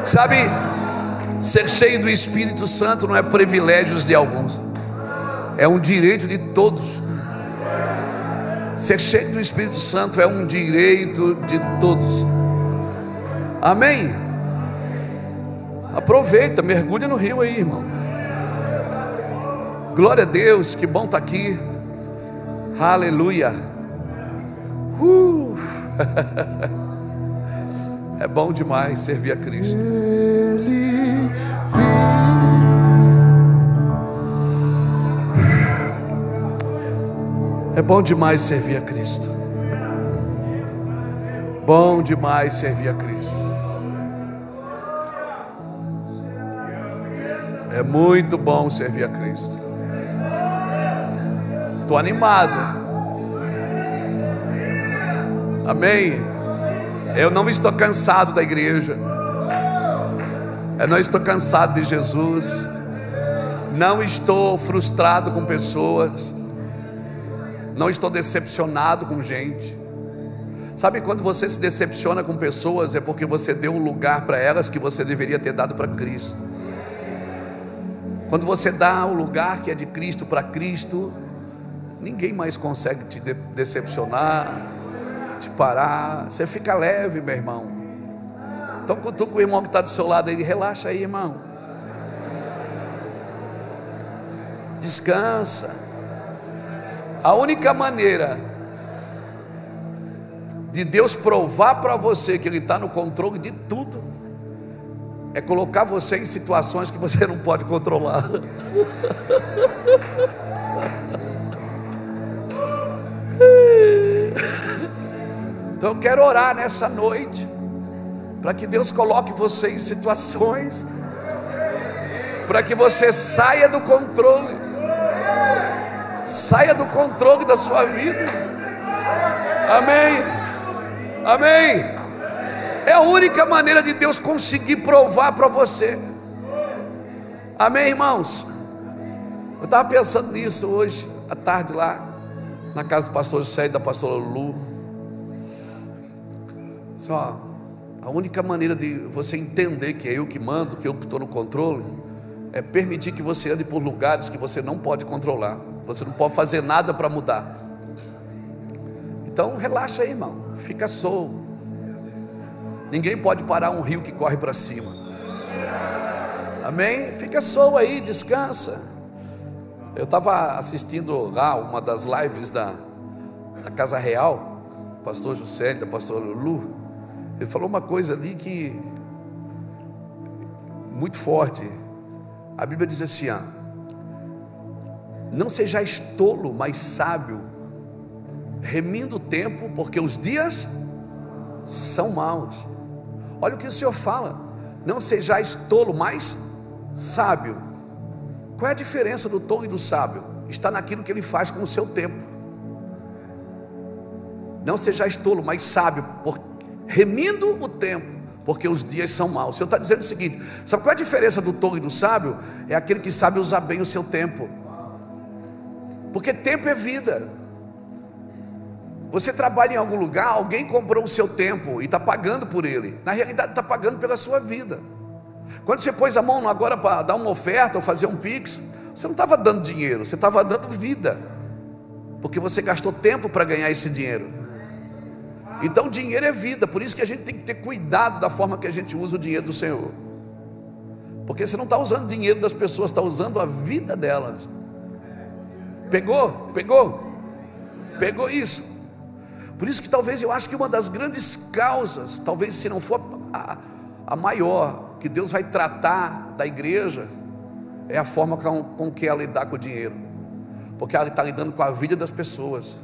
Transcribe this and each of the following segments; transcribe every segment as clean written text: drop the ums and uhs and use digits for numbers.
Sabe, ser cheio do Espírito Santo não é privilégio de alguns, é um direito de todos. Ser cheio do Espírito Santo é um direito de todos. Amém? Aproveita, mergulha no rio aí, irmão. Glória a Deus, que bom estar aqui. Aleluia. É bom demais servir a Cristo. É bom demais servir a Cristo. Bom demais servir a Cristo. É muito bom servir a Cristo. Estou animado. Amém. Eu não estou cansado da igreja. Eu não estou cansado de Jesus. Não estou frustrado com pessoas. Não estou decepcionado com gente. Sabe, quando você se decepciona com pessoas, é porque você deu um lugar para elas que você deveria ter dado para Cristo. Quando você dá o lugar que é de Cristo para Cristo, ninguém mais consegue te decepcionar, te parar. Você fica leve, meu irmão. Então cutuca o irmão que está do seu lado aí, relaxa aí, irmão. Descansa. A única maneira de Deus provar para você que Ele está no controle de tudo é colocar você em situações que você não pode controlar. Então eu quero orar nessa noite para que Deus coloque você em situações, para que você saia do controle. Saia do controle da sua vida. Amém. Amém. É a única maneira de Deus conseguir provar para você. Amém, irmãos? Eu estava pensando nisso hoje à tarde lá na casa do pastor José e da pastora Lulu. Só a única maneira de você entender que é eu que mando, que eu que estou no controle, é permitir que você ande por lugares que você não pode controlar. Você não pode fazer nada para mudar. Então relaxa aí, irmão. Fica solto. Ninguém pode parar um rio que corre para cima. Amém? Fica solto aí, descansa. Eu estava assistindo lá uma das lives da Casa Real, o pastor Juscelio, da pastora Lulu. Ele falou uma coisa ali que muito forte. A Bíblia diz assim: não sejais tolo, mas sábio, remindo o tempo, porque os dias são maus. Olha o que o Senhor fala: não sejais tolo, mas sábio. Qual é a diferença do tolo e do sábio? Está naquilo que ele faz com o seu tempo. Não sejais tolo, mas sábio, remindo o tempo, porque os dias são maus. O Senhor está dizendo o seguinte: sabe qual é a diferença do tolo e do sábio? É aquele que sabe usar bem o seu tempo. Porque tempo é vida. Você trabalha em algum lugar, alguém comprou o seu tempo e está pagando por ele. Na realidade está pagando pela sua vida. Quando você pôs a mão agora para dar uma oferta ou fazer um pix, você não estava dando dinheiro, você estava dando vida, porque você gastou tempo para ganhar esse dinheiro. Então dinheiro é vida. Por isso que a gente tem que ter cuidado da forma que a gente usa o dinheiro do Senhor, porque você não está usando o dinheiro das pessoas, está usando a vida delas. Pegou? Pegou isso? Por isso que talvez eu acho que uma das grandes causas, talvez se não for a maior, que Deus vai tratar da igreja, é a forma com que ela lidar com o dinheiro. Porque ela está lidando com a vida das pessoas.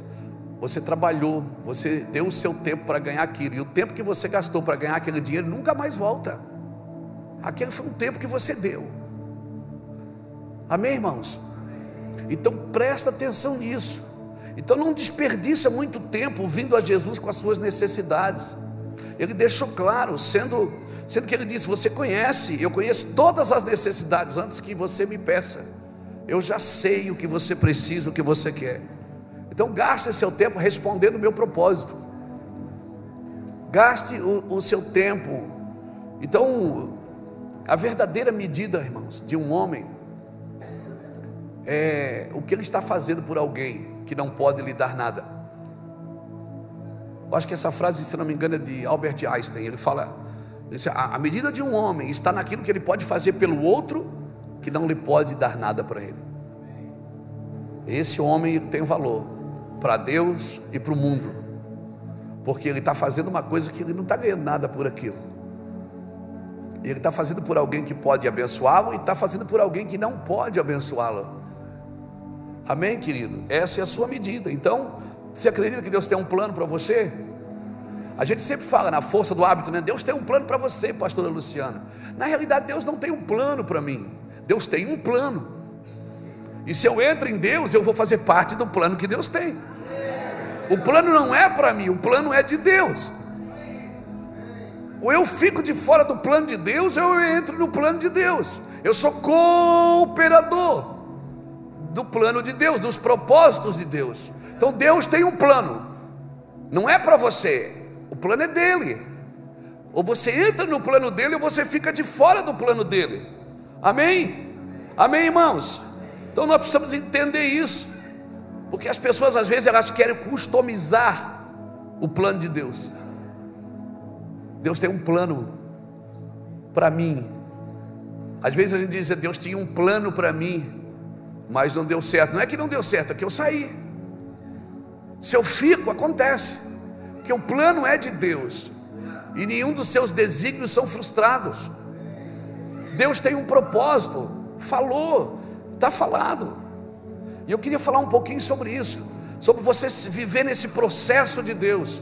Você trabalhou, você deu o seu tempo para ganhar aquilo, e o tempo que você gastou para ganhar aquele dinheiro nunca mais volta. Aquele foi um tempo que você deu. Amém, irmãos? Então presta atenção nisso. Então não desperdiça muito tempo vindo a Jesus com as suas necessidades. Ele deixou claro, sendo que ele disse: você conhece, eu conheço todas as necessidades antes que você me peça. Eu já sei o que você precisa, o que você quer. Então gaste seu tempo respondendo o meu propósito. Gaste o seu tempo. Então A verdadeira medida, irmãos, de um homem é o que ele está fazendo por alguém que não pode lhe dar nada. Eu acho que essa frase, se não me engano, é de Albert Einstein. Ele fala: a medida de um homem está naquilo que ele pode fazer pelo outro, que não lhe pode dar nada para ele. Esse homem tem valor para Deus e para o mundo, porque ele está fazendo uma coisa que ele não está ganhando nada por aquilo. Ele está fazendo por alguém que pode abençoá-lo, e está fazendo por alguém que não pode abençoá-lo. Amém, querido? Essa é a sua medida. Então, você acredita que Deus tem um plano para você? A gente sempre fala na força do hábito, né? Deus tem um plano para você, pastora Luciana. Na realidade, Deus não tem um plano para mim. Deus tem um plano. E se eu entro em Deus, eu vou fazer parte do plano que Deus tem. O plano não é para mim, o plano é de Deus. Ou eu fico de fora do plano de Deus, ou eu entro no plano de Deus. Eu sou cooperador do plano de Deus, dos propósitos de Deus. Então Deus tem um plano, não é para você, o plano é dele. Ou você entra no plano dele, ou você fica de fora do plano dele. Amém? Amém, irmãos? Então nós precisamos entender isso, porque as pessoas às vezes elas querem customizar o plano de Deus. Deus tem um plano para mim. Às vezes a gente diz: Deus tinha um plano para mim, mas não deu certo. Não é que não deu certo, é que eu saí. Se eu fico, acontece, porque o plano é de Deus, e nenhum dos seus desígnios são frustrados. Deus tem um propósito, falou, está falado. E eu queria falar um pouquinho sobre isso, sobre você viver nesse processo de Deus.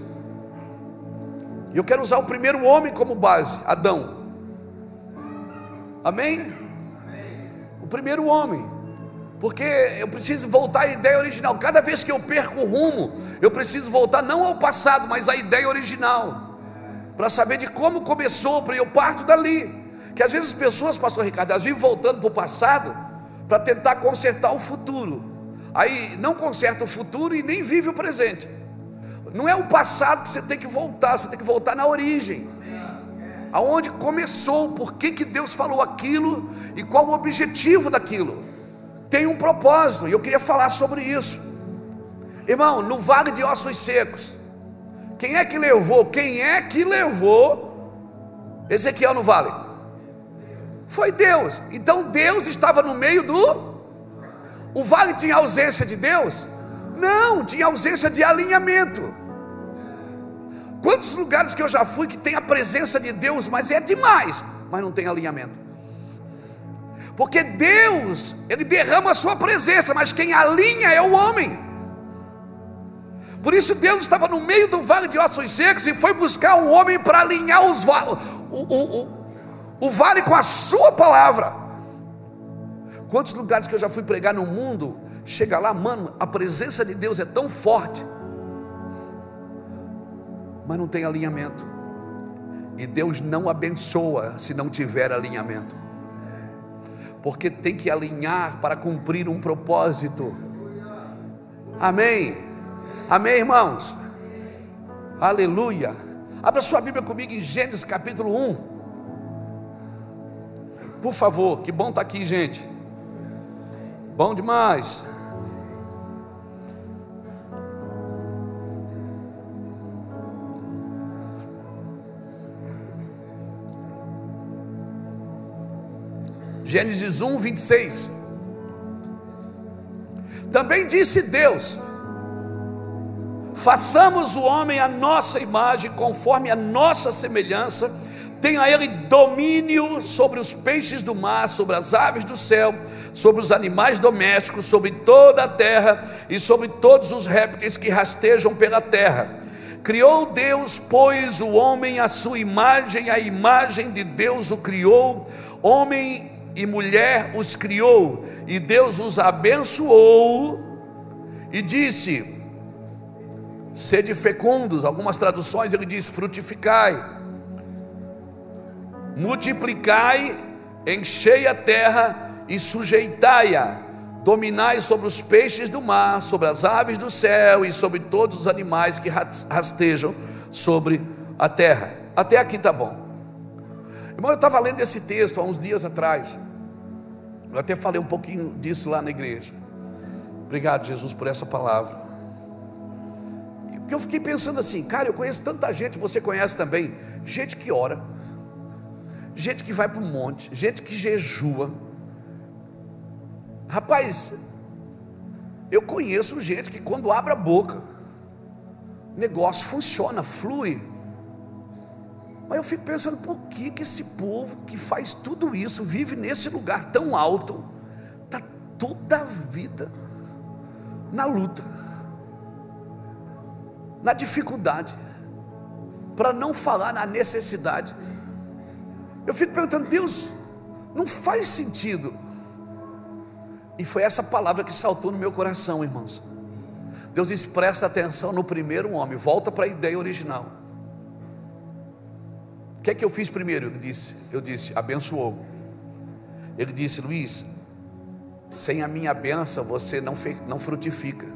E eu quero usar o primeiro homem como base, Adão. Amém? O primeiro homem, porque eu preciso voltar à ideia original. Cada vez que eu perco o rumo, eu preciso voltar não ao passado, mas à ideia original, para saber de como começou, para eu parto dali. Que às vezes as pessoas, pastor Ricardo, elas vivem voltando para o passado para tentar consertar o futuro. Aí não conserta o futuro e nem vive o presente. Não é o passado que você tem que voltar, você tem que voltar na origem, aonde começou, por que Deus falou aquilo e qual o objetivo daquilo. Tem um propósito, e eu queria falar sobre isso. Irmão, no vale de ossos secos, quem é que levou Ezequiel no vale? Foi Deus. Então Deus estava no meio o vale tinha ausência de Deus? Não, tinha ausência de alinhamento. Quantos lugares que eu já fui que tem a presença de Deus, mas é demais, mas não tem alinhamento. Porque Deus, Ele derrama a sua presença, mas quem alinha é o homem. Por isso Deus estava no meio do vale de ossos secos e foi buscar um homem para alinhar o vale com a sua palavra. Quantos lugares que eu já fui pregar no mundo, chega lá, mano, a presença de Deus é tão forte, mas não tem alinhamento. E Deus não abençoa se não tiver alinhamento, porque tem que alinhar para cumprir um propósito. Amém? Amém, irmãos? Aleluia. Abra sua Bíblia comigo em Gênesis capítulo 1. Por favor, que bom estar aqui, gente. Bom demais. Gênesis 1, 26. Também disse Deus: façamos o homem à nossa imagem, conforme a nossa semelhança, tenha ele domínio sobre os peixes do mar, sobre as aves do céu, sobre os animais domésticos, sobre toda a terra e sobre todos os répteis que rastejam pela terra. Criou Deus, pois, o homem à sua imagem, a imagem de Deus o criou, homem e mulher os criou, e Deus os abençoou e disse: sede fecundos. Algumas traduções ele diz: frutificai, multiplicai, enchei a terra e sujeitai-a, dominai sobre os peixes do mar, sobre as aves do céu e sobre todos os animais que rastejam sobre a terra. Até aqui está bom. Irmão, eu estava lendo esse texto há uns dias atrás. Eu até falei um pouquinho disso lá na igreja. Obrigado, Jesus, por essa palavra. Porque eu fiquei pensando assim, cara, eu conheço tanta gente, você conhece também, gente que ora, gente que vai para o monte, gente que jejua. Rapaz, eu conheço gente que quando abre a boca, o negócio funciona, flui. Mas eu fico pensando, por que esse povo que faz tudo isso, vive nesse lugar tão alto, está toda a vida na luta, na dificuldade, para não falar na necessidade. Eu fico perguntando, Deus, não faz sentido. E foi essa palavra que saltou no meu coração, irmãos. Deus diz, presta atenção no primeiro homem, volta para a ideia original. O que é que eu fiz primeiro? Eu disse, abençoou. Ele disse, Luiz, sem a minha bênção você não frutifica.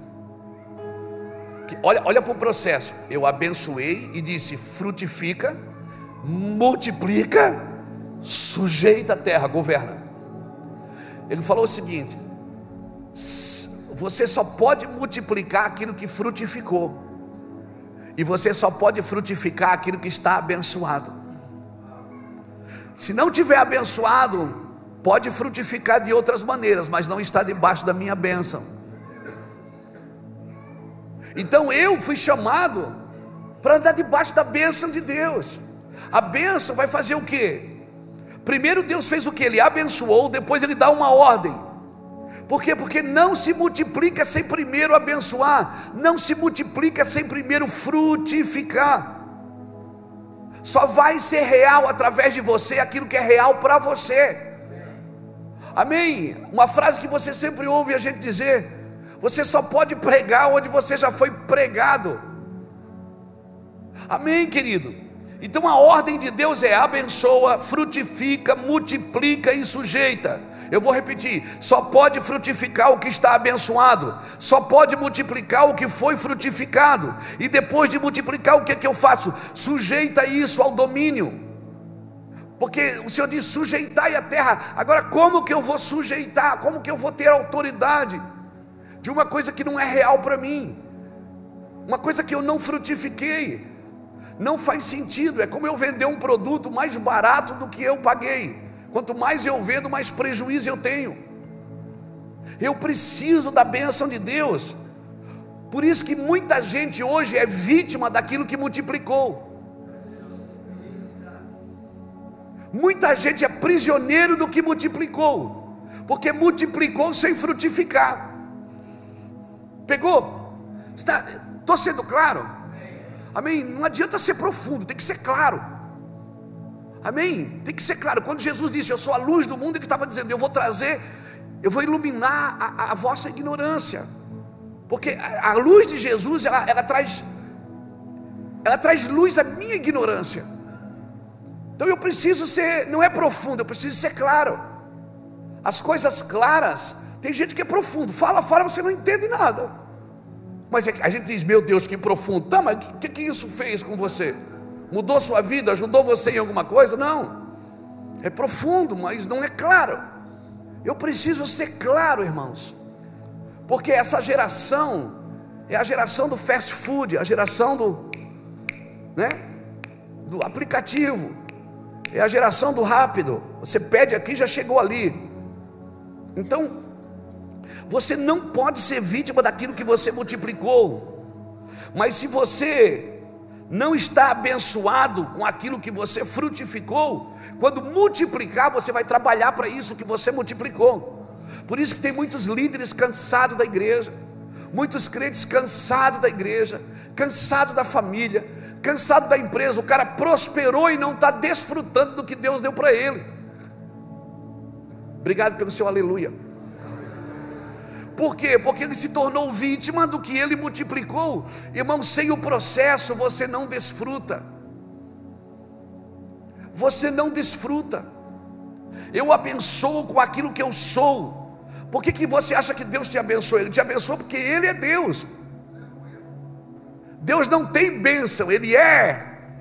Olha para o processo. Eu abençoei e disse, frutifica, multiplica, sujeita a terra, governa. Ele falou o seguinte, você só pode multiplicar aquilo que frutificou, e você só pode frutificar aquilo que está abençoado. Se não tiver abençoado, pode frutificar de outras maneiras, mas não está debaixo da minha bênção. Então eu fui chamado para andar debaixo da bênção de Deus. A bênção vai fazer o quê? Primeiro Deus fez o que? Ele abençoou, depois Ele dá uma ordem. Por quê? Porque não se multiplica sem primeiro abençoar, não se multiplica sem primeiro frutificar. Só vai ser real através de você aquilo que é real para você. Amém? Uma frase que você sempre ouve a gente dizer: você só pode pregar onde você já foi pregado. Amém, querido? Então a ordem de Deus é abençoa, frutifica, multiplica e sujeita. Eu vou repetir, só pode frutificar o que está abençoado, só pode multiplicar o que foi frutificado, e depois de multiplicar, o que é que eu faço? Sujeita isso ao domínio, porque o Senhor diz, sujeitai a terra. Agora como que eu vou sujeitar? Como que eu vou ter autoridade de uma coisa que não é real para mim, uma coisa que eu não frutifiquei? Não faz sentido. É como eu vender um produto mais barato do que eu paguei. Quanto mais eu vendo, mais prejuízo eu tenho. Eu preciso da bênção de Deus. Por isso que muita gente hoje é vítima daquilo que multiplicou. Muita gente é prisioneiro do que multiplicou, porque multiplicou sem frutificar. Pegou? Estou sendo claro? Amém? Não adianta ser profundo, tem que ser claro. Amém? Tem que ser claro. Quando Jesus disse, eu sou a luz do mundo, Ele estava dizendo, eu vou iluminar a vossa ignorância. Porque a luz de Jesus, ela traz luz à minha ignorância. Então eu preciso ser, não é profundo, eu preciso ser claro. As coisas claras, tem gente que é profundo, fala, você não entende nada. Mas a gente diz, meu Deus, que profundo. Tá, mas o que isso fez com você? Mudou sua vida? Ajudou você em alguma coisa? Não. É profundo, mas não é claro. Eu preciso ser claro, irmãos, porque essa geração é a geração do fast food, a geração do aplicativo, é a geração do rápido. Você pede aqui, já chegou ali. Então você não pode ser vítima daquilo que você multiplicou. Mas se você não está abençoado com aquilo que você frutificou, quando multiplicar, você vai trabalhar para isso que você multiplicou. Por isso que tem muitos líderes cansados da igreja, muitos crentes cansados da igreja, cansados da família, cansados da empresa. O cara prosperou e não está desfrutando do que Deus deu para ele. Obrigado pelo seu aleluia. Por quê? Porque ele se tornou vítima do que ele multiplicou. Irmão, sem o processo você não desfruta. Você não desfruta. Eu abençoo com aquilo que eu sou. Por que você acha que Deus te abençoa? Ele te abençoa porque Ele é Deus. Deus não tem bênção, Ele é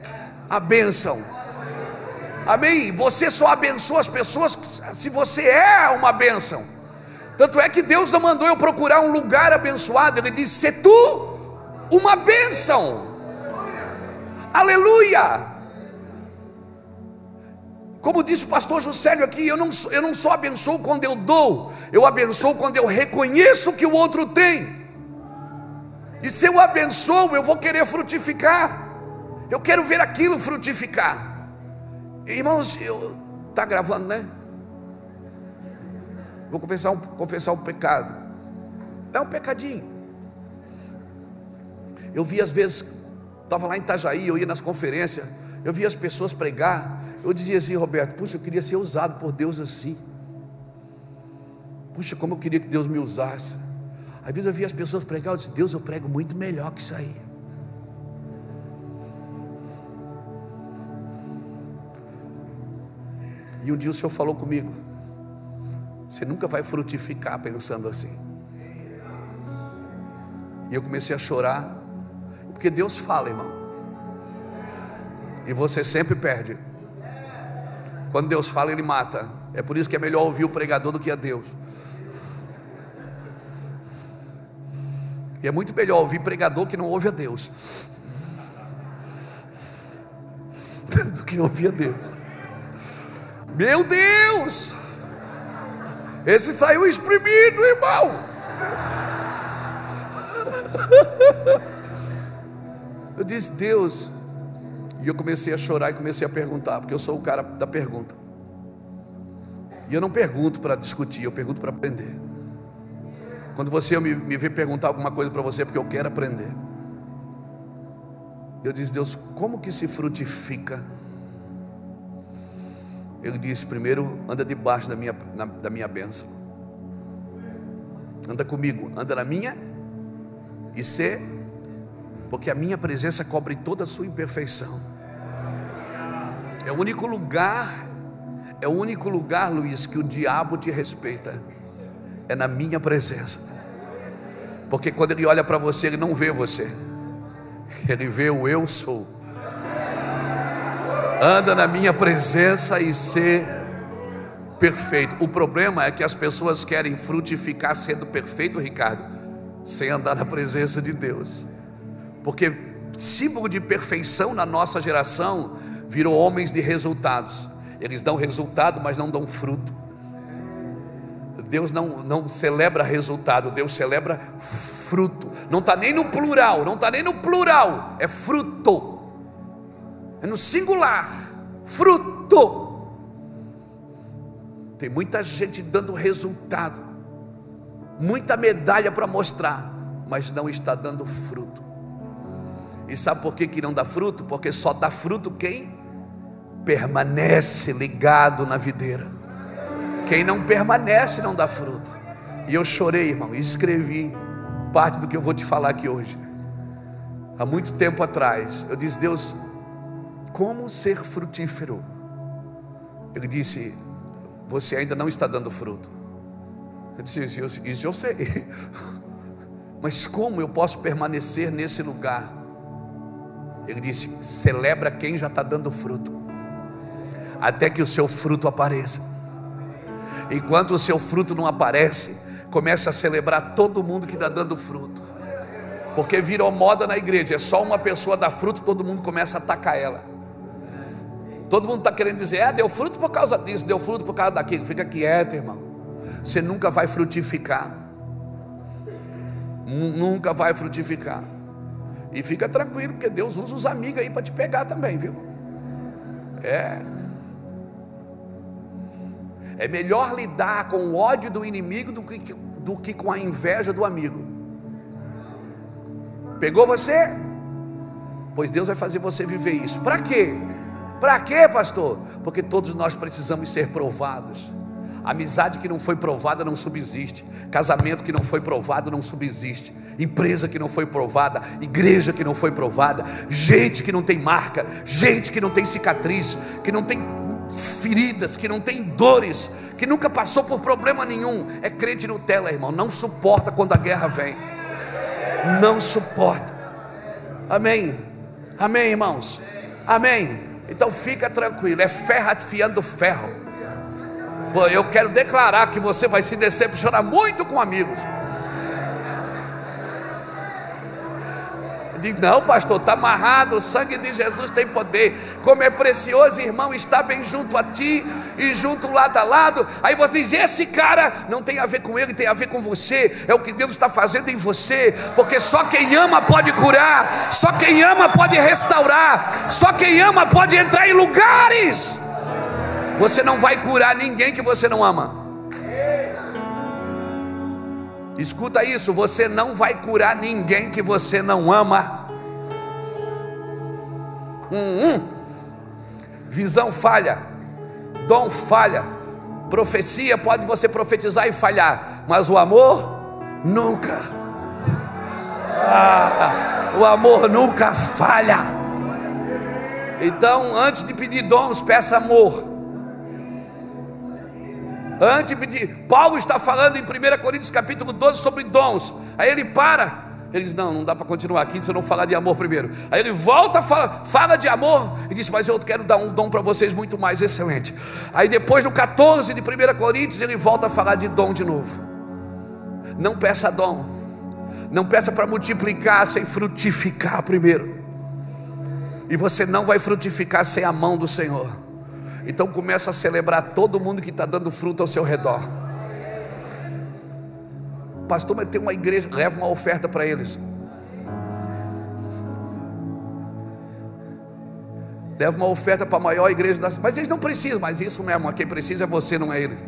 a bênção. Amém? Você só abençoa as pessoas se você é uma bênção. Tanto é que Deus não mandou eu procurar um lugar abençoado. Ele disse: "Se tu uma bênção". Aleluia! Como disse o pastor Juscelio aqui, eu não só abençoo quando eu dou, eu abençoo quando eu reconheço que o outro tem. E se eu abençoo, eu vou querer frutificar. Eu quero ver aquilo frutificar. Irmãos, está gravando, né? Vou confessar um pecado. É um pecadinho. Eu vi às vezes, estava lá em Itajaí, eu ia nas conferências, eu via as pessoas pregar. Eu dizia assim: Roberto, puxa, eu queria ser usado por Deus assim. Puxa, como eu queria que Deus me usasse. Às vezes eu via as pessoas pregar, eu disse: Deus, eu prego muito melhor que isso aí. E um dia o Senhor falou comigo: você nunca vai frutificar pensando assim. E eu comecei a chorar, porque Deus fala, irmão, e você sempre perde. Quando Deus fala, Ele mata. É por isso que é melhor ouvir o pregador do que a Deus. E é muito melhor ouvir pregador que não ouve a Deus do que ouvir a Deus. Meu Deus, esse saiu exprimido, irmão. Eu disse: Deus. E eu comecei a chorar e comecei a perguntar, porque eu sou o cara da pergunta. E eu não pergunto para discutir, eu pergunto para aprender. Quando você me vê perguntar alguma coisa para você, é porque eu quero aprender. Eu disse: Deus, como que se frutifica? Ele disse: primeiro, anda debaixo da minha bênção. Anda comigo, anda na minha e ser, porque a minha presença cobre toda a sua imperfeição. É o único lugar, Luiz, que o diabo te respeita. É na minha presença. Porque quando ele olha para você, ele não vê você, ele vê o eu sou. Anda na minha presença e ser perfeito. O problema é que as pessoas querem frutificar sendo perfeito, Ricardo, sem andar na presença de Deus. Porque símbolo de perfeição na nossa geração virou homens de resultados. Eles dão resultado, mas não dão fruto. Deus não celebra resultado, Deus celebra fruto. Não está nem no plural, é fruto. É no singular, fruto. Tem muita gente dando resultado, muita medalha para mostrar, mas não está dando fruto. E sabe por que não dá fruto? Porque só dá fruto quem permanece ligado na videira. Quem não permanece não dá fruto. E eu chorei, irmão, e escrevi parte do que eu vou te falar aqui hoje. Há muito tempo atrás eu disse: Deus, como ser frutífero? Ele disse: você ainda não está dando fruto. Eu disse: isso eu sei. Mas como eu posso permanecer nesse lugar? Ele disse: celebra quem já está dando fruto, até que o seu fruto apareça. Enquanto o seu fruto não aparece, comece a celebrar todo mundo que está dando fruto. Porque virou moda na igreja, é só uma pessoa dar fruto, todo mundo começa a atacar ela. Todo mundo está querendo dizer: deu fruto por causa disso, deu fruto por causa daquilo. Fica quieto, irmão. Você nunca vai frutificar. Nunca vai frutificar. E fica tranquilo, porque Deus usa os amigos aí para te pegar também, viu? É melhor lidar com o ódio do inimigo do que com a inveja do amigo. Pegou você? Pois Deus vai fazer você viver isso. Para quê? Para quê, pastor? Porque todos nós precisamos ser provados. Amizade que não foi provada não subsiste. Casamento que não foi provado não subsiste. Empresa que não foi provada, igreja que não foi provada, gente que não tem marca, gente que não tem cicatriz, que não tem feridas, que não tem dores, que nunca passou por problema nenhum. É crente Nutella, irmão. Não suporta quando a guerra vem. Não suporta. Amém? Amém, irmãos? Amém? Então fica tranquilo, é ferro afiando ferro. Pô, eu quero declarar que você vai se decepcionar muito com amigos. Diz, não, pastor, está amarrado, o sangue de Jesus tem poder. Como é precioso, irmão, estar bem junto a ti e junto lado a lado. Aí você diz, esse cara não tem a ver com ele, tem a ver com você. É o que Deus está fazendo em você. Porque só quem ama pode curar, só quem ama pode restaurar, só quem ama pode entrar em lugares. Você não vai curar ninguém que você não ama. Escuta isso, você não vai curar ninguém que você não ama. Visão falha, dom falha, profecia pode você profetizar e falhar, mas o amor nunca. O amor nunca falha. Então, antes de pedir dons, peça amor. Antes de pedir, Paulo está falando em 1 Coríntios capítulo 12 sobre dons. Aí ele para, ele diz, não dá para continuar aqui se eu não falar de amor primeiro. Aí ele volta, fala de amor e diz, mas eu quero dar um dom para vocês muito mais excelente. Aí depois no 14 de 1 Coríntios ele volta a falar de dom de novo. Não peça dom, não peça para multiplicar sem frutificar primeiro. E você não vai frutificar sem a mão do Senhor. Então começa a celebrar todo mundo que está dando fruto ao seu redor. Pastor, mas tem uma igreja, leva uma oferta para eles. Leva uma oferta para a maior igreja da cidade. Mas eles não precisam, mas isso mesmo, quem precisa é você, não é eles.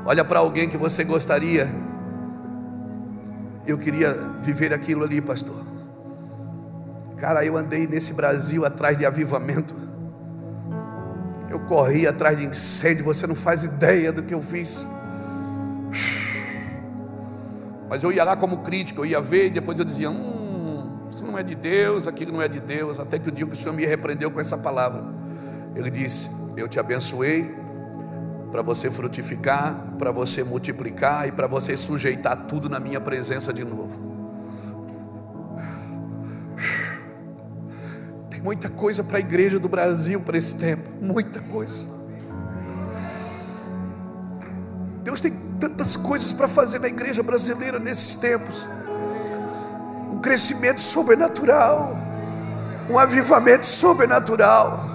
Olha para alguém que você gostaria. Eu queria viver aquilo ali, pastor. Cara, eu andei nesse Brasil atrás de avivamento. Eu corri atrás de incêndio. Você não faz ideia do que eu fiz. Mas eu ia lá como crítico. Eu ia ver e depois eu dizia, isso não é de Deus, aquilo não é de Deus. Até que o dia que o Senhor me repreendeu com essa palavra. Ele disse, eu te abençoei para você frutificar, para você multiplicar e para você sujeitar tudo na minha presença de novo. Tem muita coisa para a igreja do Brasil para esse tempo, muita coisa. Deus tem tantas coisas para fazer na igreja brasileira nesses tempos. Um crescimento sobrenatural, um avivamento sobrenatural.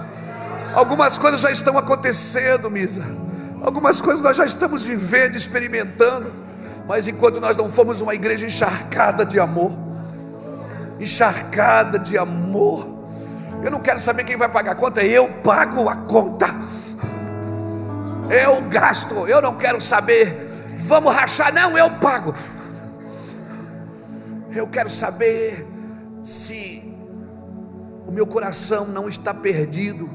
Algumas coisas já estão acontecendo, Misa. Algumas coisas nós já estamos vivendo, experimentando. Mas enquanto nós não formos uma igreja encharcada de amor, encharcada de amor, eu não quero saber quem vai pagar a conta, eu pago a conta, eu gasto. Eu não quero saber, vamos rachar, não, eu pago. Eu quero saber se o meu coração não está perdido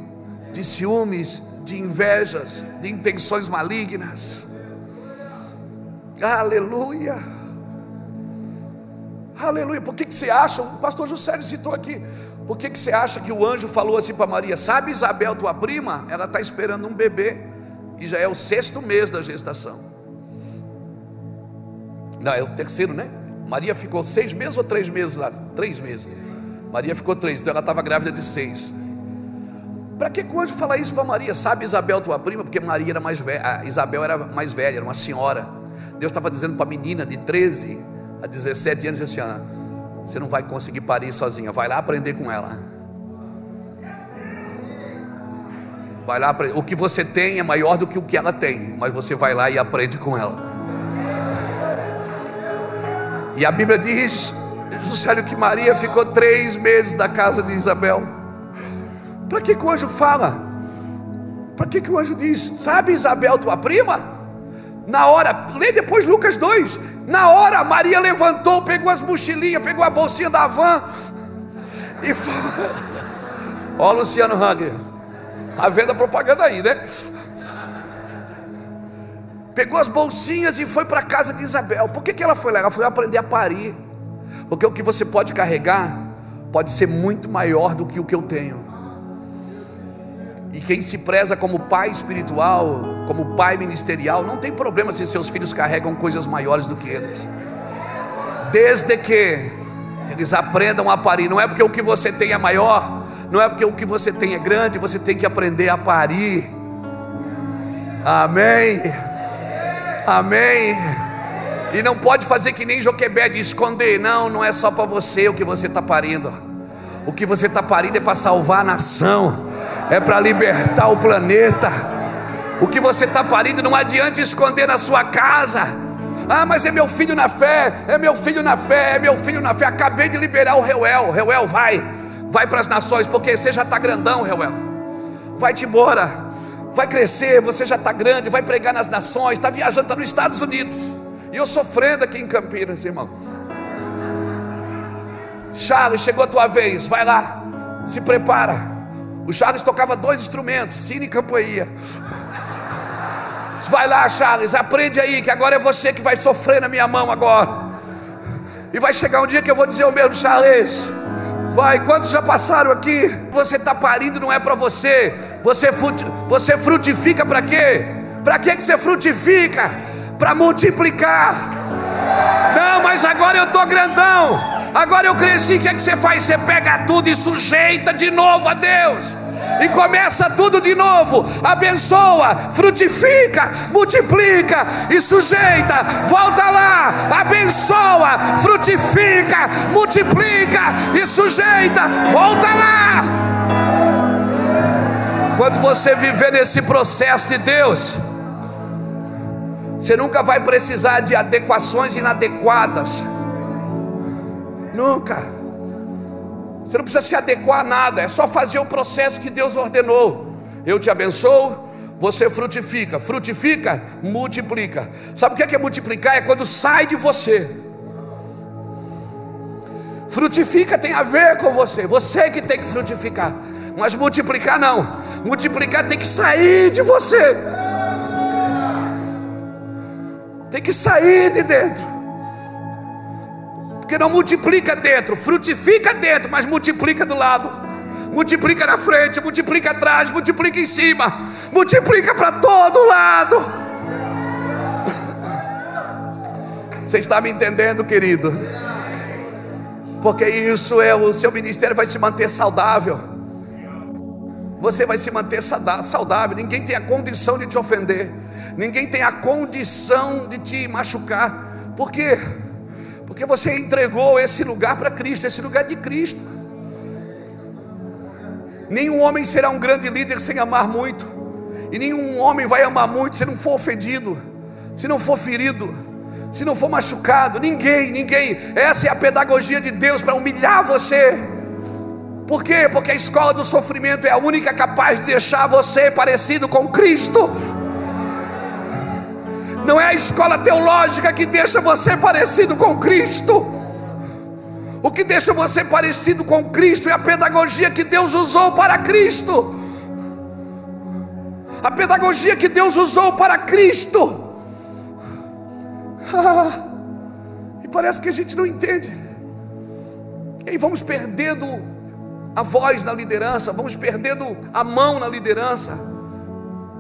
de ciúmes, de invejas, de intenções malignas. Aleluia, aleluia. Por que você acha, o pastor Juscelio citou aqui, por que você acha que o anjo falou assim para Maria, sabe Isabel, tua prima, ela está esperando um bebê, e já é o 6º mês da gestação. Não, é o 3º, né? Maria ficou 6 meses ou 3 meses lá? 3 meses. Maria ficou 3, então ela estava grávida de 6. Para que o anjo fala isso para Maria? Sabe Isabel, tua prima? Porque Maria era mais velha, a Isabel era mais velha, era uma senhora. Deus estava dizendo para a menina de 13 a 17 anos assim, você não vai conseguir parir sozinha, vai lá aprender com ela. Vai lá, o que você tem é maior do que o que ela tem, mas você vai lá e aprende com ela. E a Bíblia diz, Juscelio, que Maria ficou 3 meses na casa de Isabel. Para que o anjo fala? Para que o anjo diz, sabe Isabel, tua prima? Na hora, lê depois Lucas 2. Na hora Maria levantou, pegou as mochilinhas, pegou a bolsinha da van e foi. Ó, Luciano Hang, tá vendo a propaganda aí, né? Pegou as bolsinhas e foi para a casa de Isabel. Por que ela foi lá? Ela foi aprender a parir. Porque o que você pode carregar pode ser muito maior do que o que eu tenho. E quem se preza como pai espiritual, como pai ministerial, não tem problema se seus filhos carregam coisas maiores do que eles, desde que eles aprendam a parir. Não é porque o que você tem é maior, não é porque o que você tem é grande, você tem que aprender a parir. Amém, amém. E não pode fazer que nem Joquebede, esconder. Não, não é só para você o que você está parindo. O que você está parindo é para salvar a nação, é para libertar o planeta. O que você está parindo não adianta esconder na sua casa. Ah, mas é meu filho na fé, é meu filho na fé, é meu filho na fé. Acabei de liberar o Reuel. Reuel, vai para as nações, porque você já está grandão, Reuel. Vai-te embora, vai crescer, você já está grande, vai pregar nas nações, está viajando, está nos Estados Unidos. E eu sofrendo aqui em Campinas, irmão. Charles, chegou a tua vez, vai lá, se prepara. O Charles tocava 2 instrumentos, sino e campainha. Vai lá, Charles, aprende aí, que agora é você que vai sofrer na minha mão agora. E vai chegar um dia que eu vou dizer o mesmo, Charles, vai, quantos já passaram aqui? Você está parindo, não é para você. Você frutifica para quê? Para que você frutifica? Para multiplicar. Não, mas agora eu estou grandão, agora eu cresci. O que é que você faz? Você pega tudo e sujeita de novo a Deus, e começa tudo de novo. Abençoa, frutifica, multiplica e sujeita. Volta lá, abençoa, frutifica, multiplica e sujeita. Volta lá. Quando você viver nesse processo de Deus, você nunca vai precisar de adequações inadequadas. Nunca. Você não precisa se adequar a nada, é só fazer o processo que Deus ordenou. Eu te abençoo, você frutifica. Frutifica, multiplica. Sabe o que é multiplicar? É quando sai de você. Frutifica tem a ver com você, você que tem que frutificar. Mas multiplicar não. Multiplicar tem que sair de você. Tem que sair de dentro. Porque não multiplica dentro, frutifica dentro, mas multiplica do lado. Multiplica na frente, multiplica atrás, multiplica em cima, multiplica para todo lado. Você está me entendendo, querido? Porque isso é, o seu ministério vai se manter saudável. Você vai se manter saudável. Ninguém tem a condição de te ofender, ninguém tem a condição de te machucar. Por quê? Porque você entregou esse lugar para Cristo, esse lugar de Cristo. Nenhum homem será um grande líder sem amar muito, e nenhum homem vai amar muito se não for ofendido, se não for ferido, se não for machucado. Ninguém. Essa é a pedagogia de Deus para humilhar você. Por quê? Porque a escola do sofrimento é a única capaz de deixar você parecido com Cristo. Não é a escola teológica que deixa você parecido com Cristo. O que deixa você parecido com Cristo é a pedagogia que Deus usou para Cristo. A pedagogia que Deus usou para Cristo. E parece que a gente não entende. E aí vamos perdendo a voz na liderança, vamos perdendo a mão na liderança.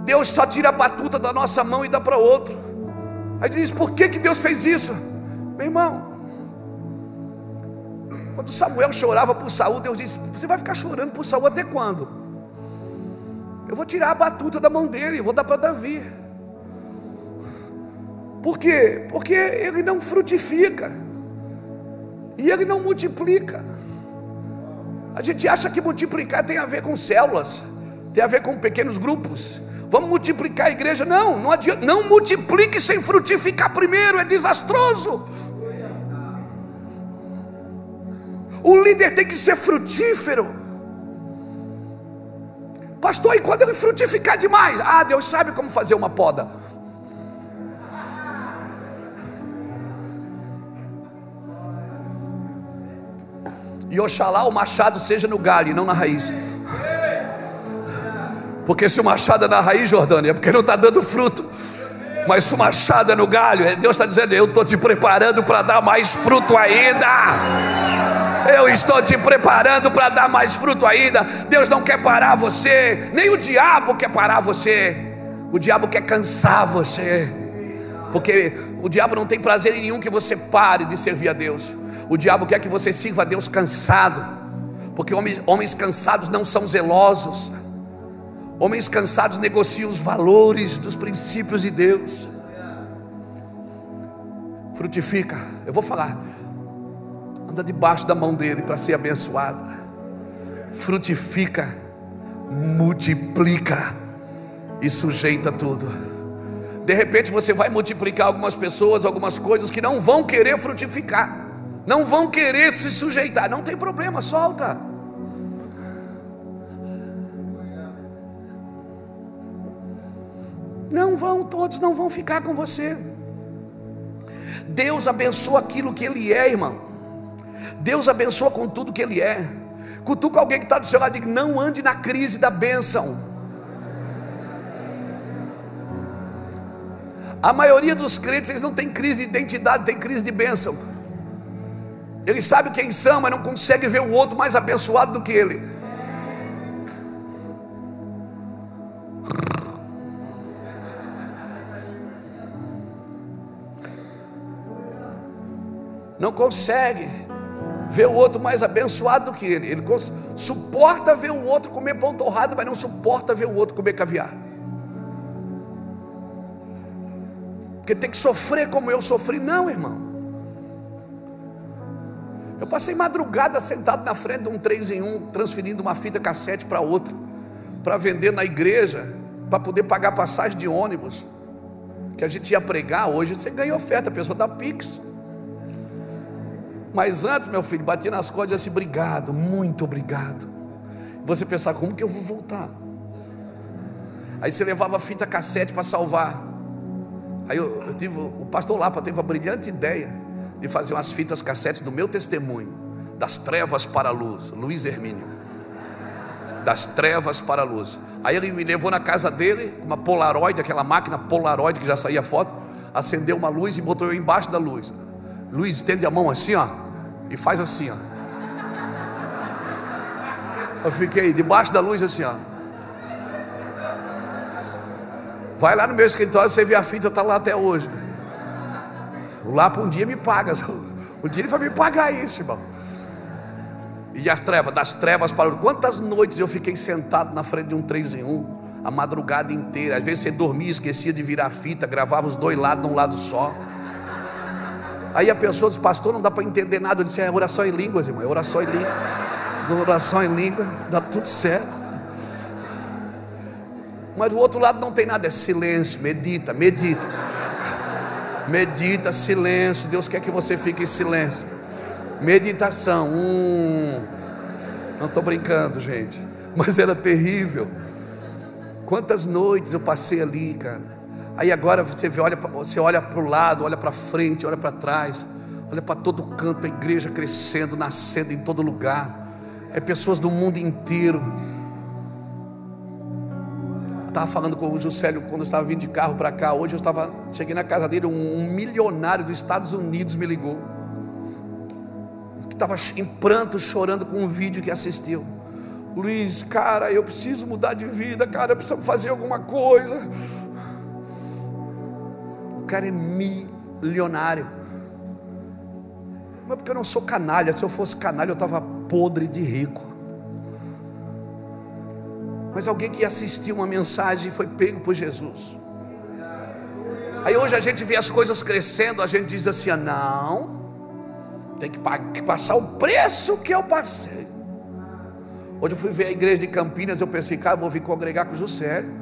Deus só tira a batuta da nossa mão e dá para outro. Aí diz, por que Deus fez isso? Meu irmão, quando Samuel chorava por Saul, Deus disse, você vai ficar chorando por Saul até quando? Eu vou tirar a batuta da mão dele e vou dar para Davi. Por quê? Porque ele não frutifica e ele não multiplica. A gente acha que multiplicar tem a ver com células, tem a ver com pequenos grupos. Vamos multiplicar a igreja? Não adianta. Não multiplique sem frutificar primeiro, é desastroso. O líder tem que ser frutífero. Pastor, e quando ele frutificar demais? Deus sabe como fazer uma poda. E oxalá o machado seja no galho e não na raiz. Porque se o machado é na raiz, Jordânia, é porque não está dando fruto. Mas se o machado é no galho, Deus está dizendo, eu estou te preparando para dar mais fruto ainda. Eu estou te preparando para dar mais fruto ainda. Deus não quer parar você, nem o diabo quer parar você. O diabo quer cansar você, porque o diabo não tem prazer em nenhum que você pare de servir a Deus. O diabo quer que você sirva a Deus cansado, porque homens cansados não são zelosos. Homens cansados negociam os valores dos princípios de Deus. Frutifica. Eu vou falar. Anda debaixo da mão dele para ser abençoado. Frutifica, multiplica e sujeita tudo. De repente você vai multiplicar algumas pessoas, algumas coisas que não vão querer frutificar, não vão querer se sujeitar. Não tem problema, solta. Não vão, todos não vão ficar com você. Deus abençoa aquilo que Ele é, irmão. Deus abençoa com tudo que Ele é. Cutuca alguém que está do seu lado e diga: não ande na crise da bênção. A maioria dos crentes, eles não tem crise de identidade, tem crise de bênção. Eles sabem quem são, mas não conseguem ver o outro mais abençoado do que ele. Não consegue ver o outro mais abençoado do que ele. Ele suporta ver o outro comer pão torrado, mas não suporta ver o outro comer caviar. Porque tem que sofrer como eu sofri. Não, irmão. Eu passei madrugada sentado na frente de um 3 em 1, transferindo uma fita cassete para outra, para vender na igreja, para poder pagar passagem de ônibus, que a gente ia pregar. Hoje você ganha oferta, a pessoa dá Pix. Mas antes, meu filho, batia nas costas e disse: obrigado, muito obrigado. Você pensava: como que eu vou voltar? Aí você levava fita cassete para salvar. Aí o pastor Lapa teve a brilhante ideia de fazer umas fitas cassetes do meu testemunho, das trevas para a luz. Luiz Hermínio, das trevas para a luz. Aí ele me levou na casa dele com uma Polaroid, aquela máquina Polaroid que já saía foto, acendeu uma luz e botou eu embaixo da luz. Luiz, estende a mão assim, ó, e faz assim, ó. Eu fiquei debaixo da luz assim, ó. Vai lá no meu escritório, você vê a fita, está lá até hoje. O Lapa um dia me paga. Um dia ele vai me pagar isso, irmão. E as trevas, das trevas para o... Quantas noites eu fiquei sentado na frente de um 3 em 1, a madrugada inteira. Às vezes você dormia, esquecia de virar a fita, gravava os dois lados de um lado só. Aí a pessoa diz: pastor, não dá para entender nada. Eu disse: é oração em línguas, irmão, é oração em línguas. Oração em língua, dá tudo certo. Mas do outro lado não tem nada, é silêncio. Medita, medita. Medita, silêncio. Deus quer que você fique em silêncio. Meditação. Não estou brincando, gente, mas era terrível. Quantas noites eu passei ali, cara. Aí agora você olha para o lado, olha para frente, olha para trás, olha para todo canto, a igreja crescendo, nascendo em todo lugar. É pessoas do mundo inteiro. Estava falando com o Juscelio quando eu estava vindo de carro para cá. Hoje cheguei na casa dele, um milionário dos Estados Unidos me ligou, que estava em pranto, chorando com um vídeo que assistiu. Luiz, cara, eu preciso mudar de vida, cara, eu preciso fazer alguma coisa. O cara é milionário. Mas porque eu não sou canalha. Se eu fosse canalha eu estava podre de rico. Mas alguém que assistiu uma mensagem e foi pego por Jesus. Aí hoje a gente vê as coisas crescendo, a gente diz assim: não, tem que passar o preço que eu passei. Hoje eu fui ver a igreja de Campinas, eu pensei: cara, eu vou vir congregar com o Juscelio.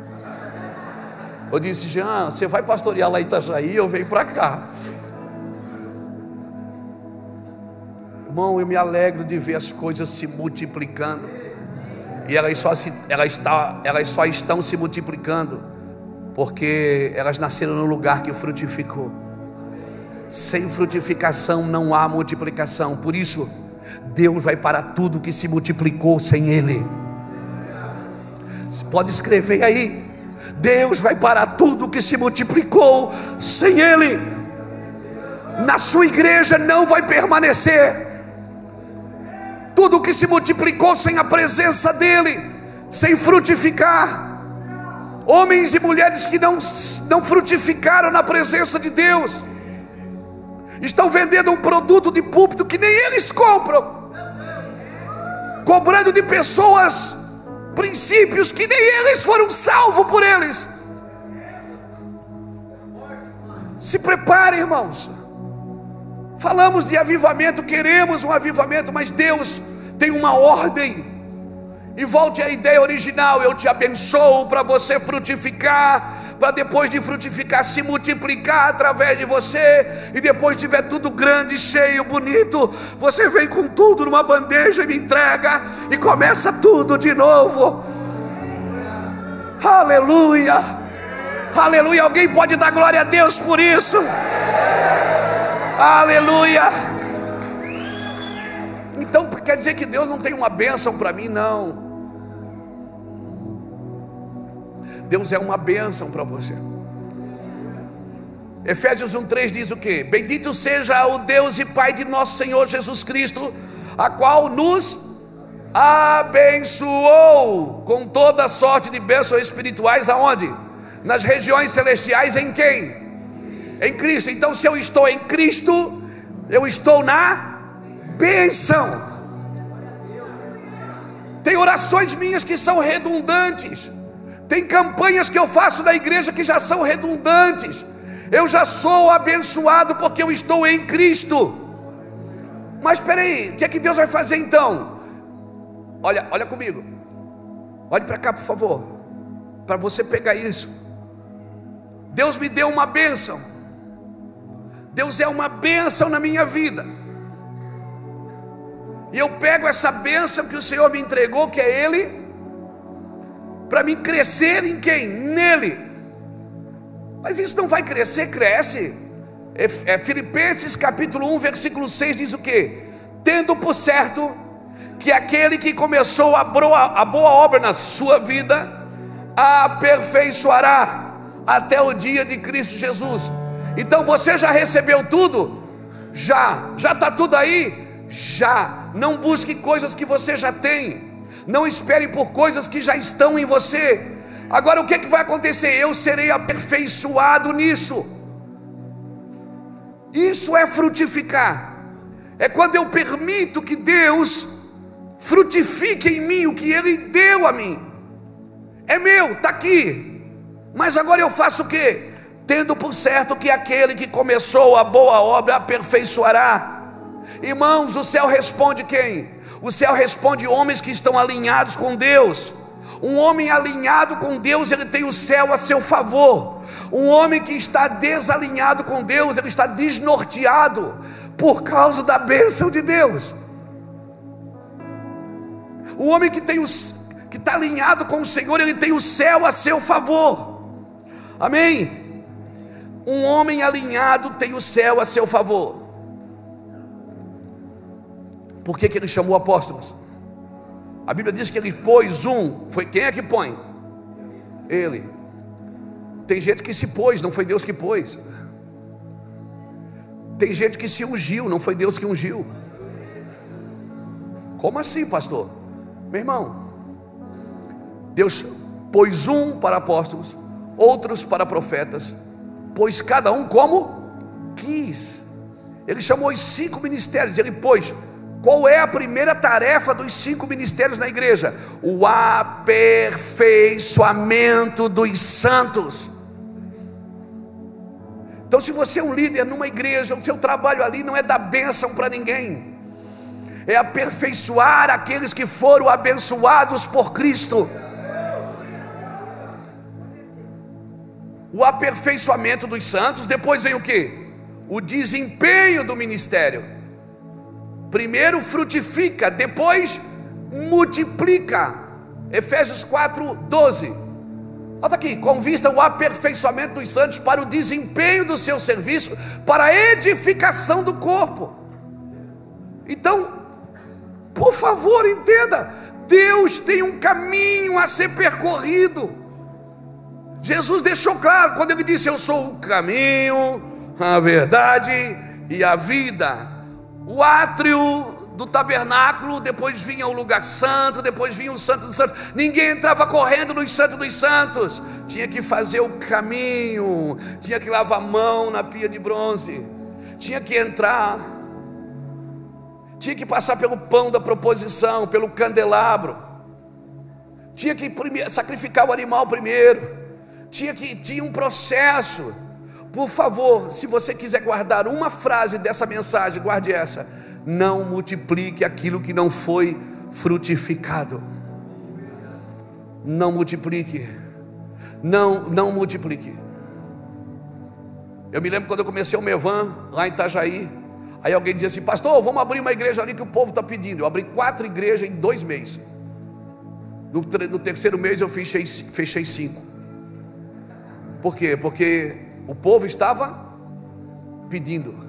Eu disse: Jean, você vai pastorear lá em Itajaí, eu venho para cá. Irmão, eu me alegro de ver as coisas se multiplicando. E elas só estão se multiplicando porque elas nasceram no lugar que frutificou. Sem frutificação não há multiplicação. Por isso, Deus vai para tudo que se multiplicou sem Ele. Você pode escrever aí: Deus vai para tudo que se multiplicou sem Ele. Na sua igreja não vai permanecer. tudo que se multiplicou sem a presença dele, sem frutificar. Homens e mulheres que não frutificaram na presença de Deus, estão vendendo um produto de púlpito que nem eles compram, cobrando de pessoas princípios que nem eles foram salvos por eles. Se preparem, irmãos. Falamos de avivamento, queremos um avivamento, mas Deus tem uma ordem. E volte à ideia original: eu te abençoo para você frutificar, para depois de frutificar se multiplicar através de você, e depois tiver tudo grande, cheio, bonito, você vem com tudo numa bandeja e me entrega, e começa tudo de novo. Aleluia, aleluia. Alguém pode dar glória a Deus por isso? Aleluia. Então quer dizer que Deus não tem uma bênção para mim? Não. Deus é uma bênção para você. Efésios 1:3 diz o quê? Bendito seja o Deus e Pai de nosso Senhor Jesus Cristo, a qual nos abençoou com toda sorte de bênçãos espirituais. Aonde? Nas regiões celestiais. Em quem? Em Cristo. Então, se eu estou em Cristo, eu estou na bênção. Tem orações minhas que são redundantes, tem campanhas que eu faço na igreja que já são redundantes. Eu já sou abençoado porque eu estou em Cristo. Mas espera aí, o que é que Deus vai fazer então? Olha comigo, olhe para cá por favor, para você pegar isso. Deus me deu uma bênção. Deus é uma bênção na minha vida, e eu pego essa bênção que o Senhor me entregou, que é Ele, para mim crescer em quem? Nele. Mas isso não vai crescer, cresce. Filipenses capítulo 1 versículo 6 diz o quê? Tendo por certo que aquele que começou a boa obra na sua vida, a aperfeiçoará até o dia de Cristo Jesus. Então você já recebeu tudo? Já está tudo aí? Já. Não busque coisas que você já tem, não espere por coisas que já estão em você. Agora o que vai acontecer? Eu serei aperfeiçoado nisso. Isso é frutificar. É quando eu permito que Deus frutifique em mim o que Ele deu a mim. É meu, está aqui. Mas agora eu faço o quê? Tendo por certo que aquele que começou a boa obra aperfeiçoará. Irmãos, o céu responde quem? O céu responde homens que estão alinhados com Deus. Um homem alinhado com Deus, ele tem o céu a seu favor. Um homem que está desalinhado com Deus, ele está desnorteado por causa da bênção de Deus. O homem que está alinhado com o Senhor, ele tem o céu a seu favor. Amém? Um homem alinhado tem o céu a seu favor. Por que ele chamou apóstolos? A Bíblia diz que ele pôs foi quem é que põe? Ele. Tem gente que se pôs, não foi Deus que pôs. Tem gente que se ungiu, não foi Deus que ungiu. Como assim, pastor? Meu irmão, Deus pôs para apóstolos, outros para profetas, pôs cada um como quis. Ele chamou os 5 ministérios, ele pôs. Qual é a primeira tarefa dos 5 ministérios na igreja? O aperfeiçoamento dos santos. Então, se você é um líder numa igreja, o seu trabalho ali não é dar bênção para ninguém, é aperfeiçoar aqueles que foram abençoados por Cristo. O aperfeiçoamento dos santos. Depois vem o quê? O desempenho do ministério. Primeiro frutifica, depois multiplica. Efésios 4:12. Olha aqui, com vista ao aperfeiçoamento dos santos para o desempenho do seu serviço, para a edificação do corpo. Então, por favor, entenda, Deus tem um caminho a ser percorrido. Jesus deixou claro quando ele disse: eu sou o caminho, a verdade e a vida. O átrio do tabernáculo, depois vinha o lugar santo, depois vinha o santo dos santos. Ninguém entrava correndo no santo dos santos. Tinha que fazer o caminho, tinha que lavar a mão na pia de bronze, tinha que entrar, tinha que passar pelo pão da proposição, pelo candelabro, tinha que sacrificar o animal primeiro, tinha um processo. Por favor, se você quiser guardar uma frase dessa mensagem, guarde essa: não multiplique aquilo que não foi frutificado. Não multiplique. Não multiplique. Eu me lembro quando eu comecei o Mevan lá em Itajaí. Aí alguém dizia assim: pastor, vamos abrir uma igreja ali que o povo está pedindo. Eu abri 4 igrejas em 2 meses. No 3º mês eu fechei 5. Por quê? Porque o povo estava pedindo.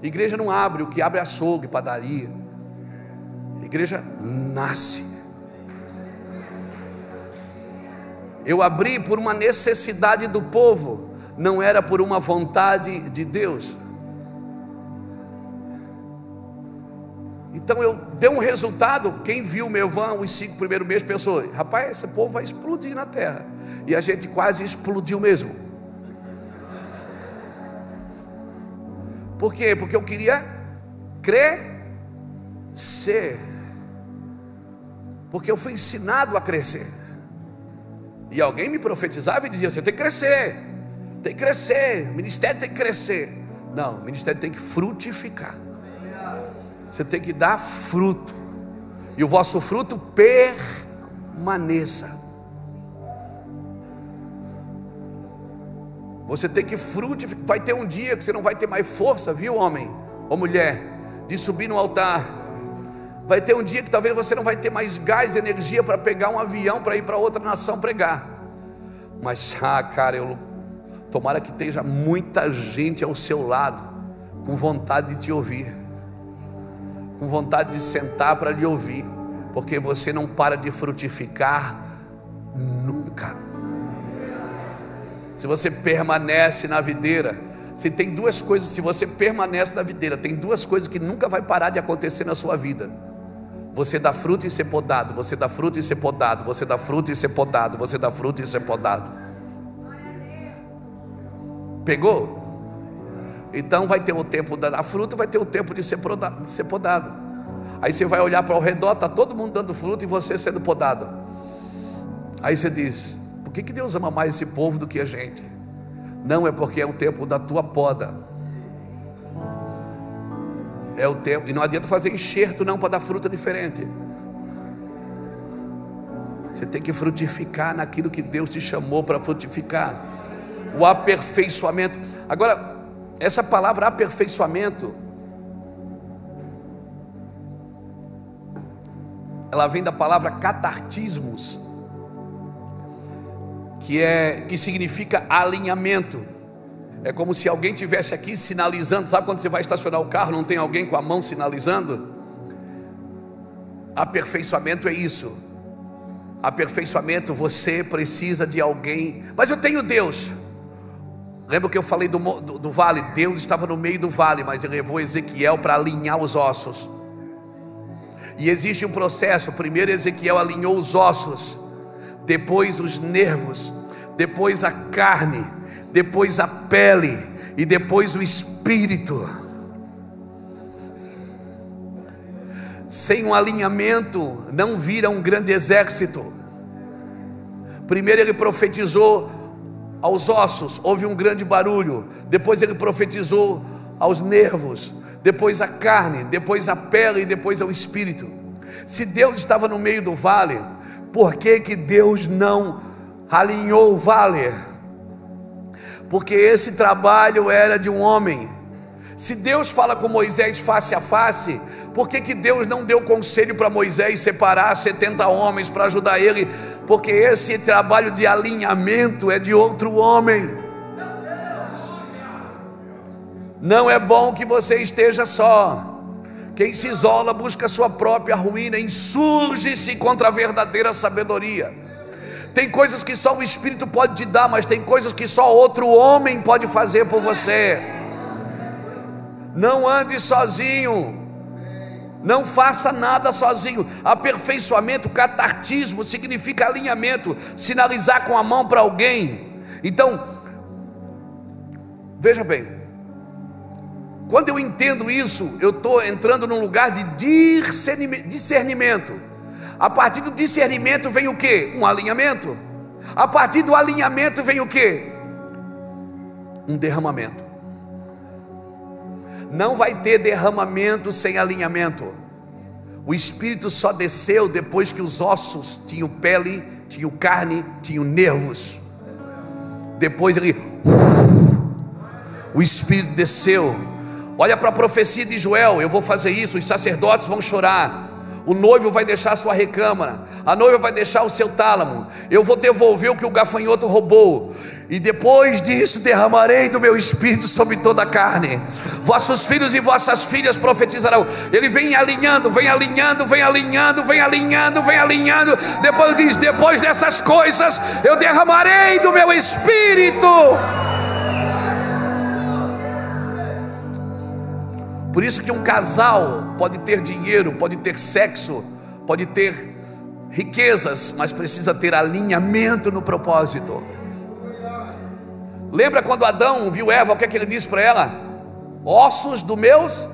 Igreja não abre, o que abre é açougue, padaria. Igreja nasce. Eu abri por uma necessidade do povo, não era por uma vontade de Deus. Então eu dei um resultado. Quem viu o meu van os 5 primeiros meses pensou: rapaz, esse povo vai explodir na terra. E a gente quase explodiu mesmo. Por quê? Porque eu queria crescer. Porque eu fui ensinado a crescer. E alguém me profetizava e dizia: você tem que crescer, tem que crescer, o ministério tem que crescer. Não, o ministério tem que frutificar. Você tem que dar fruto, e o vosso fruto permaneça. Você tem que frutificar. Vai ter um dia que você não vai ter mais força, viu, homem ou mulher, de subir no altar. Vai ter um dia que talvez você não vai ter mais gás, energia para pegar um avião para ir para outra nação pregar. Mas, cara, tomara que esteja muita gente ao seu lado, com vontade de te ouvir, com vontade de sentar para lhe ouvir, porque você não para de frutificar nunca. Se você permanece na videira, se tem 2 coisas, se você permanece na videira, tem 2 coisas que nunca vai parar de acontecer na sua vida: você dá fruto e ser podado, você dá fruto e ser podado, você dá fruto e ser podado, você dá fruto e ser podado. Pegou? Então vai ter o tempo de dar fruto, vai ter o tempo de ser podado. Aí você vai olhar para o redor, está todo mundo dando fruto e você sendo podado. Aí você diz: por que Deus ama mais esse povo do que a gente? Não, é porque é o tempo da tua poda. É o tempo, e não adianta fazer enxerto não para dar fruta diferente. Você tem que frutificar naquilo que Deus te chamou para frutificar. O aperfeiçoamento. Agora, essa palavra aperfeiçoamento, ela vem da palavra catartismos, que significa alinhamento. É como se alguém tivesse aqui sinalizando. Sabe quando você vai estacionar o carro, não tem alguém com a mão sinalizando? Aperfeiçoamento é isso. Aperfeiçoamento, você precisa de alguém. Mas eu tenho Deus. Lembra que eu falei do vale? Deus estava no meio do vale, mas ele levou Ezequiel para alinhar os ossos. E existe um processo. Primeiro Ezequiel alinhou os ossos, depois os nervos, depois a carne, depois a pele e depois o espírito. Sem um alinhamento não vira um grande exército. Primeiro ele profetizou aos ossos, houve um grande barulho. Depois ele profetizou aos nervos, depois a carne, depois a pele e depois ao espírito. Se Deus estava no meio do vale, por que Deus não alinhou o vale? Porque esse trabalho era de um homem. Se Deus fala com Moisés face a face, por que Deus não deu conselho para Moisés separar 70 homens para ajudar ele? Porque esse trabalho de alinhamento é de outro homem. Não é bom que você esteja só. Quem se isola busca sua própria ruína, insurge-se contra a verdadeira sabedoria. Tem coisas que só o Espírito pode te dar, mas tem coisas que só outro homem pode fazer por você. Não ande sozinho. Não faça nada sozinho. Aperfeiçoamento, catartismo, significa alinhamento, sinalizar com a mão para alguém. Então, veja bem, quando eu entendo isso, eu estou entrando num lugar de discernimento. A partir do discernimento vem o quê? Um alinhamento. A partir do alinhamento vem o quê? Um derramamento. Não vai ter derramamento sem alinhamento. O Espírito só desceu depois que os ossos tinham pele, tinham carne, tinham nervos. Depois o Espírito desceu. Olha para a profecia de Joel: eu vou fazer isso, os sacerdotes vão chorar, o noivo vai deixar a sua recâmara, a noiva vai deixar o seu tálamo, eu vou devolver o que o gafanhoto roubou, e depois disso derramarei do meu Espírito sobre toda a carne, vossos filhos e vossas filhas profetizarão. Ele vem alinhando, vem alinhando, vem alinhando, vem alinhando, vem alinhando. Depois diz: depois dessas coisas eu derramarei do meu Espírito. Por isso que um casal pode ter dinheiro, pode ter sexo, pode ter riquezas, mas precisa ter alinhamento no propósito. Lembra quando Adão viu Eva, o que é que ele disse para ela? Ossos dos meus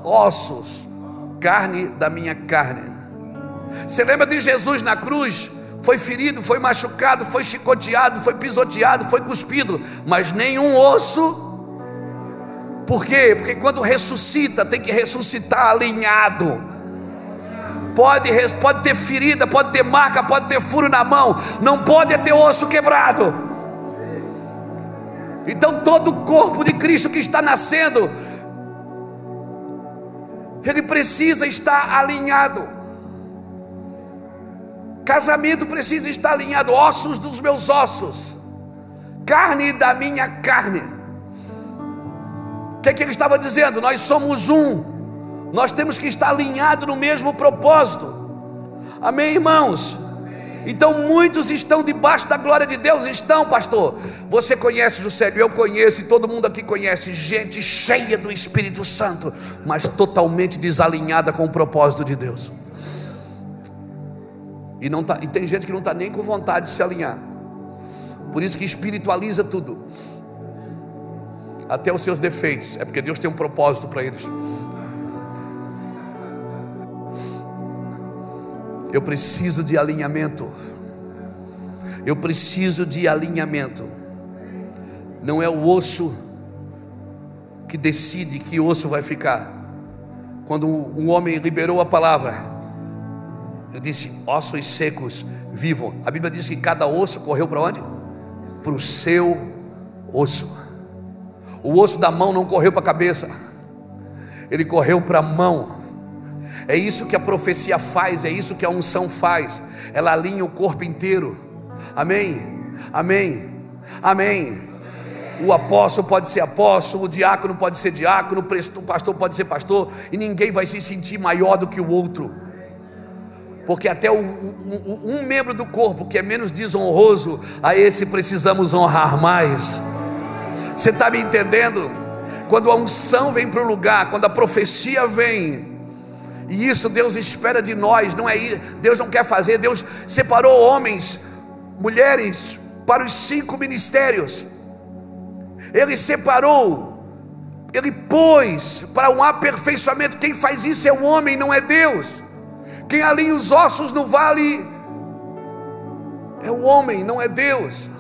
ossos, carne da minha carne. Você lembra de Jesus na cruz? Foi ferido, foi machucado, foi chicoteado, foi pisoteado, foi cuspido, mas nenhum osso. Por quê? Porque quando ressuscita, tem que ressuscitar alinhado. Pode ter ferida, pode ter marca, pode ter furo na mão, não pode ter osso quebrado. Então todo o corpo de Cristo que está nascendo, ele precisa estar alinhado. Casamento precisa estar alinhado. Ossos dos meus ossos, carne da minha carne. O que é que ele estava dizendo? Nós somos um, nós temos que estar alinhados no mesmo propósito. Amém, irmãos? Então muitos estão debaixo da glória de Deus. Estão, pastor. Você conhece, Juscelio, eu conheço, e todo mundo aqui conhece gente cheia do Espírito Santo, mas totalmente desalinhada com o propósito de Deus. E tem gente que não está nem com vontade de se alinhar. Por isso que espiritualiza tudo, até os seus defeitos. É porque Deus tem um propósito para eles. Eu preciso de alinhamento. Eu preciso de alinhamento. Não é o osso que decide que osso vai ficar. Quando um homem liberou a palavra, ele disse: ossos secos vivam. A Bíblia diz que cada osso correu para onde? Para o seu osso. O osso da mão não correu para a cabeça, ele correu para a mão. É isso que a profecia faz, é isso que a unção faz. Ela alinha o corpo inteiro. Amém? Amém? Amém? O apóstolo pode ser apóstolo, o diácono pode ser diácono, o pastor pode ser pastor, e ninguém vai se sentir maior do que o outro. Porque até um membro do corpo que é menos desonroso, a esse precisamos honrar mais. Você está me entendendo? Quando a unção vem para o lugar, quando a profecia vem, e isso Deus espera de nós, não é isso, Deus não quer fazer. Deus separou homens, mulheres para os 5 ministérios. Ele separou, Ele pôs para um aperfeiçoamento. Quem faz isso é o homem, não é Deus. Quem alinha os ossos no vale é o homem, não é Deus.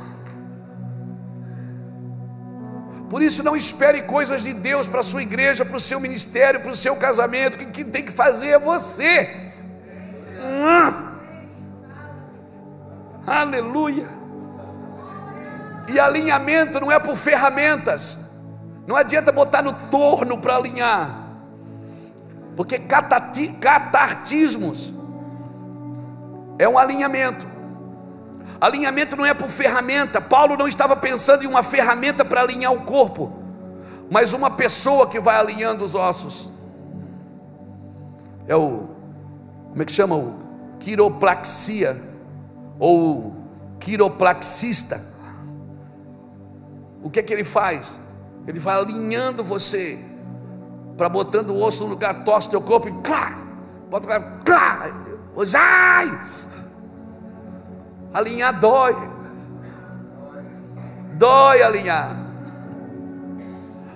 Por isso não espere coisas de Deus para a sua igreja, para o seu ministério, para o seu casamento. Quem tem que fazer é você. Aleluia. E alinhamento não é por ferramentas. Não adianta botar no torno para alinhar, porque catartismos é um alinhamento. Alinhamento não é por ferramenta. Paulo não estava pensando em uma ferramenta para alinhar o corpo, mas uma pessoa que vai alinhando os ossos. É o, como é que chama? O quiropraxia, ou quiropraxista. O que é que ele faz? Ele vai alinhando você, para botando o osso no lugar, torce teu corpo e clá, Bota o cara, clá, ai! Alinhar dói. Dói alinhar.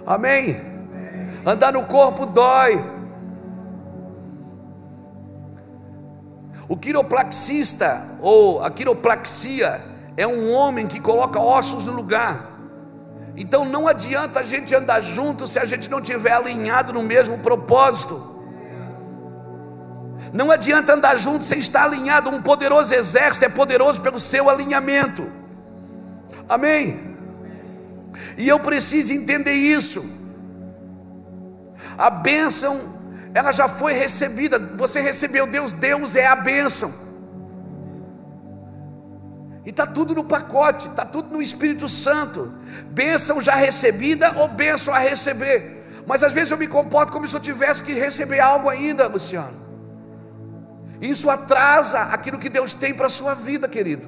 Amém? Andar no corpo dói. O quiropraxista ou a quiropraxia é um homem que coloca ossos no lugar. Então não adianta a gente andar junto se a gente não estiver alinhado no mesmo propósito. Não adianta andar junto sem estar alinhado. Um poderoso exército é poderoso pelo seu alinhamento. Amém? E eu preciso entender isso. A bênção, ela já foi recebida. Você recebeu Deus, Deus é a bênção. E está tudo no pacote, está tudo no Espírito Santo. Bênção já recebida ou bênção a receber. Mas às vezes eu me comporto como se eu tivesse que receber algo ainda, Luciano. Isso atrasa aquilo que Deus tem para a sua vida, querido.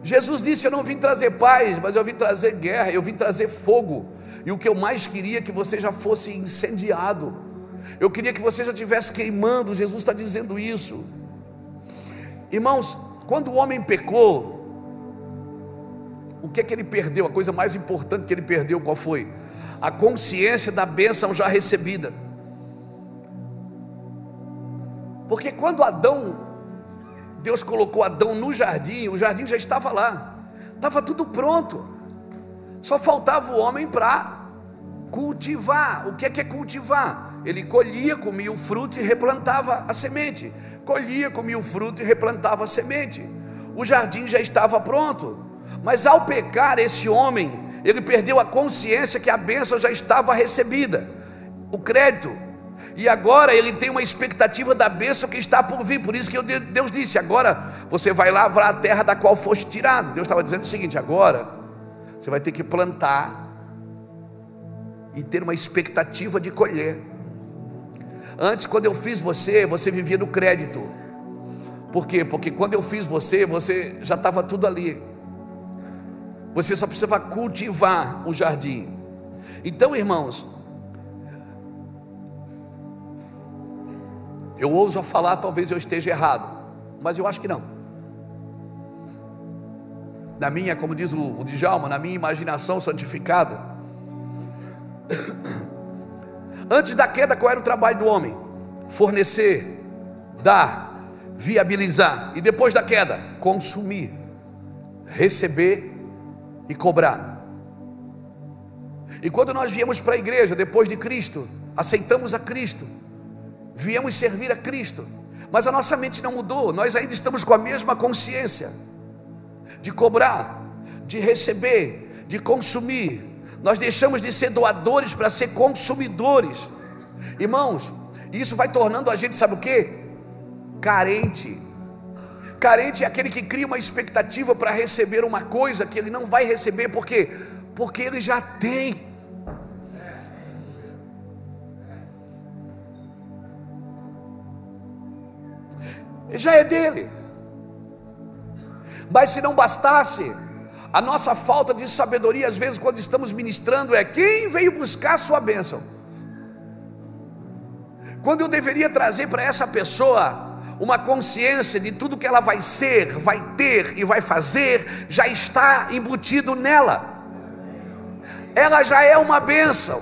Jesus disse: eu não vim trazer paz, mas eu vim trazer guerra, eu vim trazer fogo. E o que eu mais queria é que você já fosse incendiado. Eu queria que você já estivesse queimando. Jesus está dizendo isso. Irmãos, quando o homem pecou, o que é que ele perdeu? A coisa mais importante que ele perdeu, qual foi? A consciência da bênção já recebida. Porque quando Deus colocou Adão no jardim, o jardim já estava lá, estava tudo pronto, só faltava o homem para cultivar. O que é cultivar? Ele colhia, comia o fruto e replantava a semente. Colhia, comia o fruto e replantava a semente. O jardim já estava pronto. Mas ao pecar, esse homem, ele perdeu a consciência que a bênção já estava recebida, o crédito. E agora ele tem uma expectativa da bênção que está por vir. Por isso que Deus disse: agora você vai lavrar a terra da qual foste tirado. Deus estava dizendo o seguinte: agora você vai ter que plantar e ter uma expectativa de colher. Antes, quando eu fiz você vivia no crédito. Por quê? Porque quando eu fiz você já estava tudo ali. Você só precisava cultivar o jardim. Então, irmãos, eu ouso falar, talvez eu esteja errado, mas eu acho que não. Na minha, como diz o Djalma, na minha imaginação santificada, antes da queda, qual era o trabalho do homem? Fornecer, dar, viabilizar. E depois da queda, consumir, receber e cobrar. E quando nós viemos para a igreja, depois de Cristo, aceitamos a Cristo, viemos servir a Cristo, mas a nossa mente não mudou. Nós ainda estamos com a mesma consciência de cobrar, de receber, de consumir. Nós deixamos de ser doadores para ser consumidores. Irmãos, isso vai tornando a gente, sabe o que? Carente. Carente é aquele que cria uma expectativa para receber uma coisa que ele não vai receber. Por quê? Porque ele já tem. Já é dele. Mas se não bastasse, a nossa falta de sabedoria, às vezes, quando estamos ministrando, é: quem veio buscar a sua bênção? Quando eu deveria trazer para essa pessoa uma consciência de tudo que ela vai ser, vai ter e vai fazer, já está embutido nela. Ela já é uma bênção,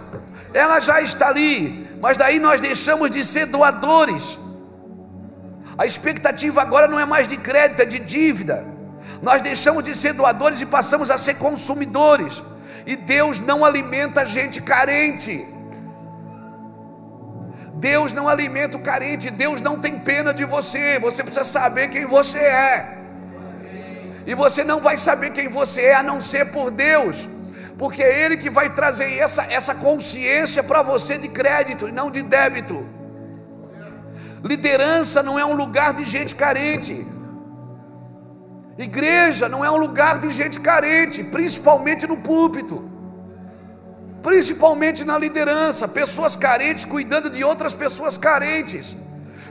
ela já está ali. Mas daí nós deixamos de ser doadores. A expectativa agora não é mais de crédito, é de dívida. Nós deixamos de ser doadores e passamos a ser consumidores. E Deus não alimenta gente carente. Deus não alimenta o carente. Deus não tem pena de você. Você precisa saber quem você é. E você não vai saber quem você é a não ser por Deus, porque é Ele que vai trazer essa consciência para você de crédito e não de débito. Liderança não é um lugar de gente carente. Igreja não é um lugar de gente carente, principalmente no púlpito, principalmente na liderança. Pessoas carentes cuidando de outras pessoas carentes.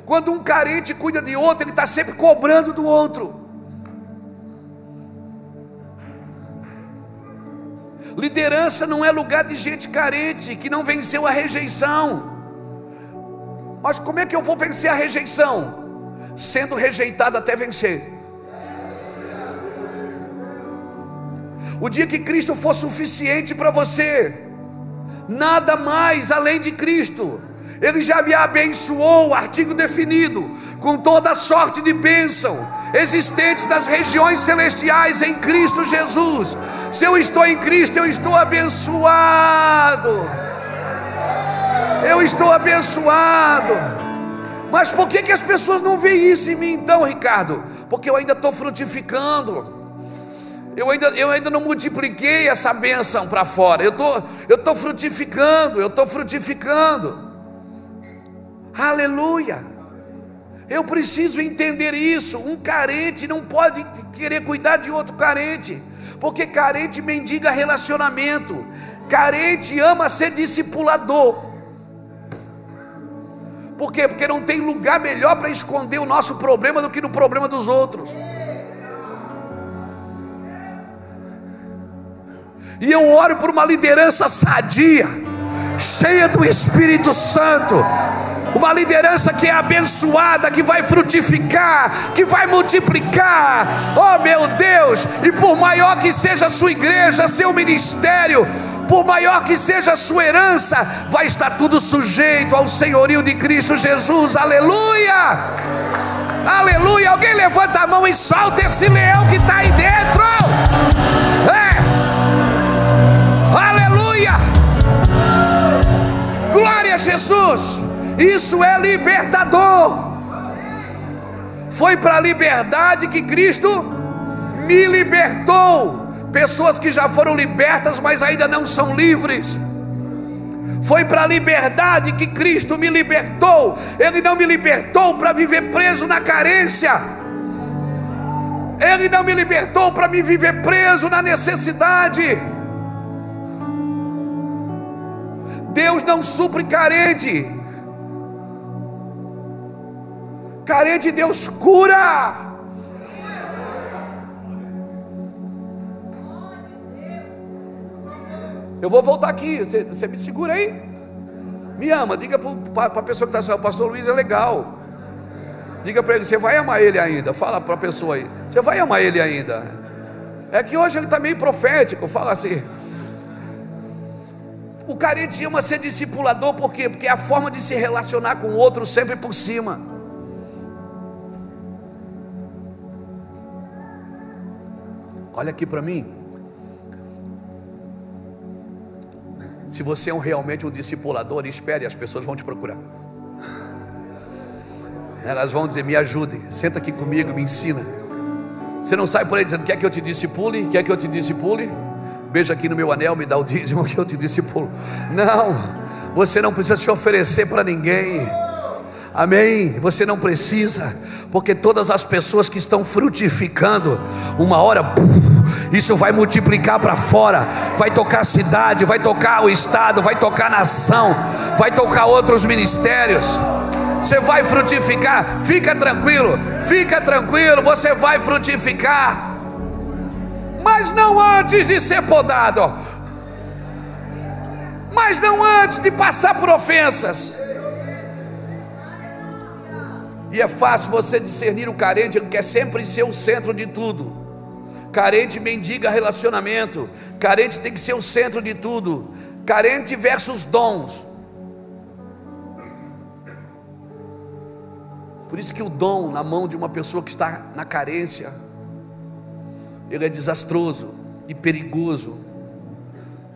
Quando um carente cuida de outro, ele está sempre cobrando do outro. Liderança não é lugar de gente carente que não venceu a rejeição. Mas como é que eu vou vencer a rejeição? Sendo rejeitado até vencer. O dia que Cristo for suficiente para você, nada mais além de Cristo. Ele já me abençoou, artigo definido, com toda sorte de bênção existentes nas regiões celestiais em Cristo Jesus. Se eu estou em Cristo, eu estou abençoado. Eu estou abençoado. Mas por que as pessoas não veem isso em mim então, Ricardo? Porque eu ainda estou frutificando. Eu ainda não multipliquei essa bênção para fora. Eu estou frutificando. Aleluia. Eu preciso entender isso. Um carente não pode querer cuidar de outro carente, porque carente mendiga relacionamento. Carente ama ser discipulador. Por quê? Porque não tem lugar melhor para esconder o nosso problema do que no problema dos outros. E eu oro por uma liderança sadia, cheia do Espírito Santo, uma liderança que é abençoada, que vai frutificar, que vai multiplicar. Oh meu Deus, e por maior que seja a sua igreja, seu ministério, por maior que seja a sua herança, vai estar tudo sujeito ao senhorio de Cristo Jesus. Aleluia, aleluia. Alguém levanta a mão e solta esse leão que está aí dentro. Aleluia, glória a Jesus. Isso é libertador. Foi para a liberdade que Cristo me libertou. Pessoas que já foram libertas, mas ainda não são livres. Foi para a liberdade que Cristo me libertou. Ele não me libertou para viver preso na carência. Ele não me libertou para me viver preso na necessidade. Deus não supre carente. Carente Deus cura. Eu vou voltar aqui. Você me segura aí. Me ama. Diga para a pessoa que está assim: o pastor Luiz é legal. Diga para ele: você vai amar ele ainda. Fala para a pessoa aí: você vai amar ele ainda. É que hoje ele está meio profético. Fala assim. O carente ama ser discipulador, por quê? Porque é a forma de se relacionar com o outro sempre por cima. Olha aqui para mim. Se você é realmente um discipulador, espere, as pessoas vão te procurar. Elas vão dizer: me ajude, senta aqui comigo, me ensina. Você não sai por aí dizendo: quer que eu te discipule? Quer que eu te discipule? Beija aqui no meu anel, me dá o dízimo que eu te discipulo. Não, você não precisa se oferecer para ninguém. Amém, você não precisa, porque todas as pessoas que estão frutificando, uma hora, isso vai multiplicar para fora, vai tocar a cidade, vai tocar o estado, vai tocar a nação, vai tocar outros ministérios. Você vai frutificar, fica tranquilo, você vai frutificar. Mas não antes de ser podado, mas não antes de passar por ofensas. E é fácil você discernir o carente. Ele quer sempre ser o centro de tudo. Carente mendiga relacionamento. Carente tem que ser o centro de tudo. Carente versus dons. Por isso que o dom na mão de uma pessoa que está na carência, ele é desastroso e perigoso,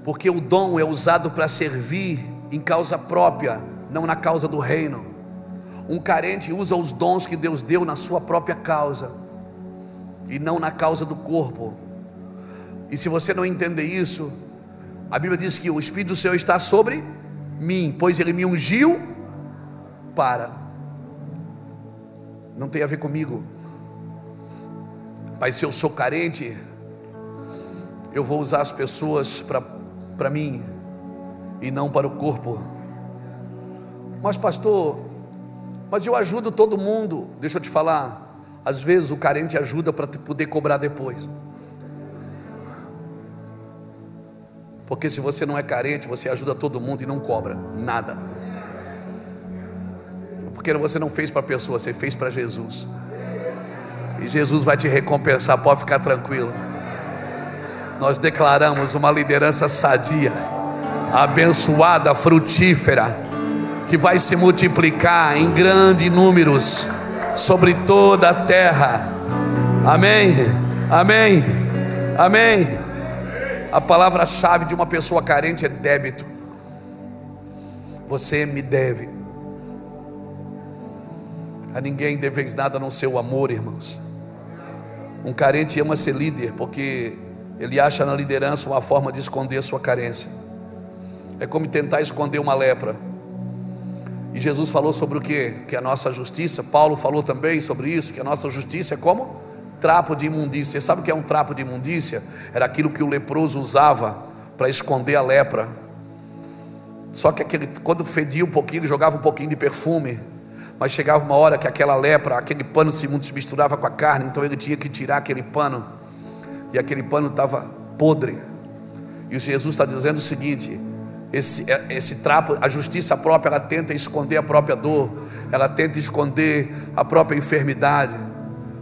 porque o dom é usado para servir em causa própria, não na causa do reino. Um carente usa os dons que Deus deu na sua própria causa, e não na causa do corpo. E se você não entender isso, a Bíblia diz que o Espírito do Senhor está sobre mim, pois Ele me ungiu para. Não tem a ver comigo. Mas se eu sou carente, eu vou usar as pessoas para mim e não para o corpo. Mas pastor, mas eu ajudo todo mundo. Deixa eu te falar, às vezes o carente ajuda para poder cobrar depois. Porque se você não é carente, você ajuda todo mundo e não cobra nada. Porque você não fez para a pessoa, você fez para Jesus. E Jesus vai te recompensar, pode ficar tranquilo. Nós declaramos uma liderança sadia, abençoada, frutífera, que vai se multiplicar em grandes números sobre toda a terra. Amém, amém, amém. A palavra-chave de uma pessoa carente é débito. Você me deve. A ninguém deveis nada a não ser o amor, irmãos. Um carente ama ser líder, porque ele acha na liderança uma forma de esconder a sua carência. É como tentar esconder uma lepra. E Jesus falou sobre o quê? Que a nossa justiça, Paulo falou também sobre isso, que a nossa justiça é como trapo de imundícia. Você sabe o que é um trapo de imundícia? Era aquilo que o leproso usava para esconder a lepra. Só que quando fedia um pouquinho, ele jogava um pouquinho de perfume. Mas chegava uma hora que aquela lepra, aquele pano se misturava com a carne, então ele tinha que tirar aquele pano, e aquele pano estava podre. E Jesus está dizendo o seguinte: esse trapo, a justiça própria, ela tenta esconder a própria dor, ela tenta esconder a própria enfermidade.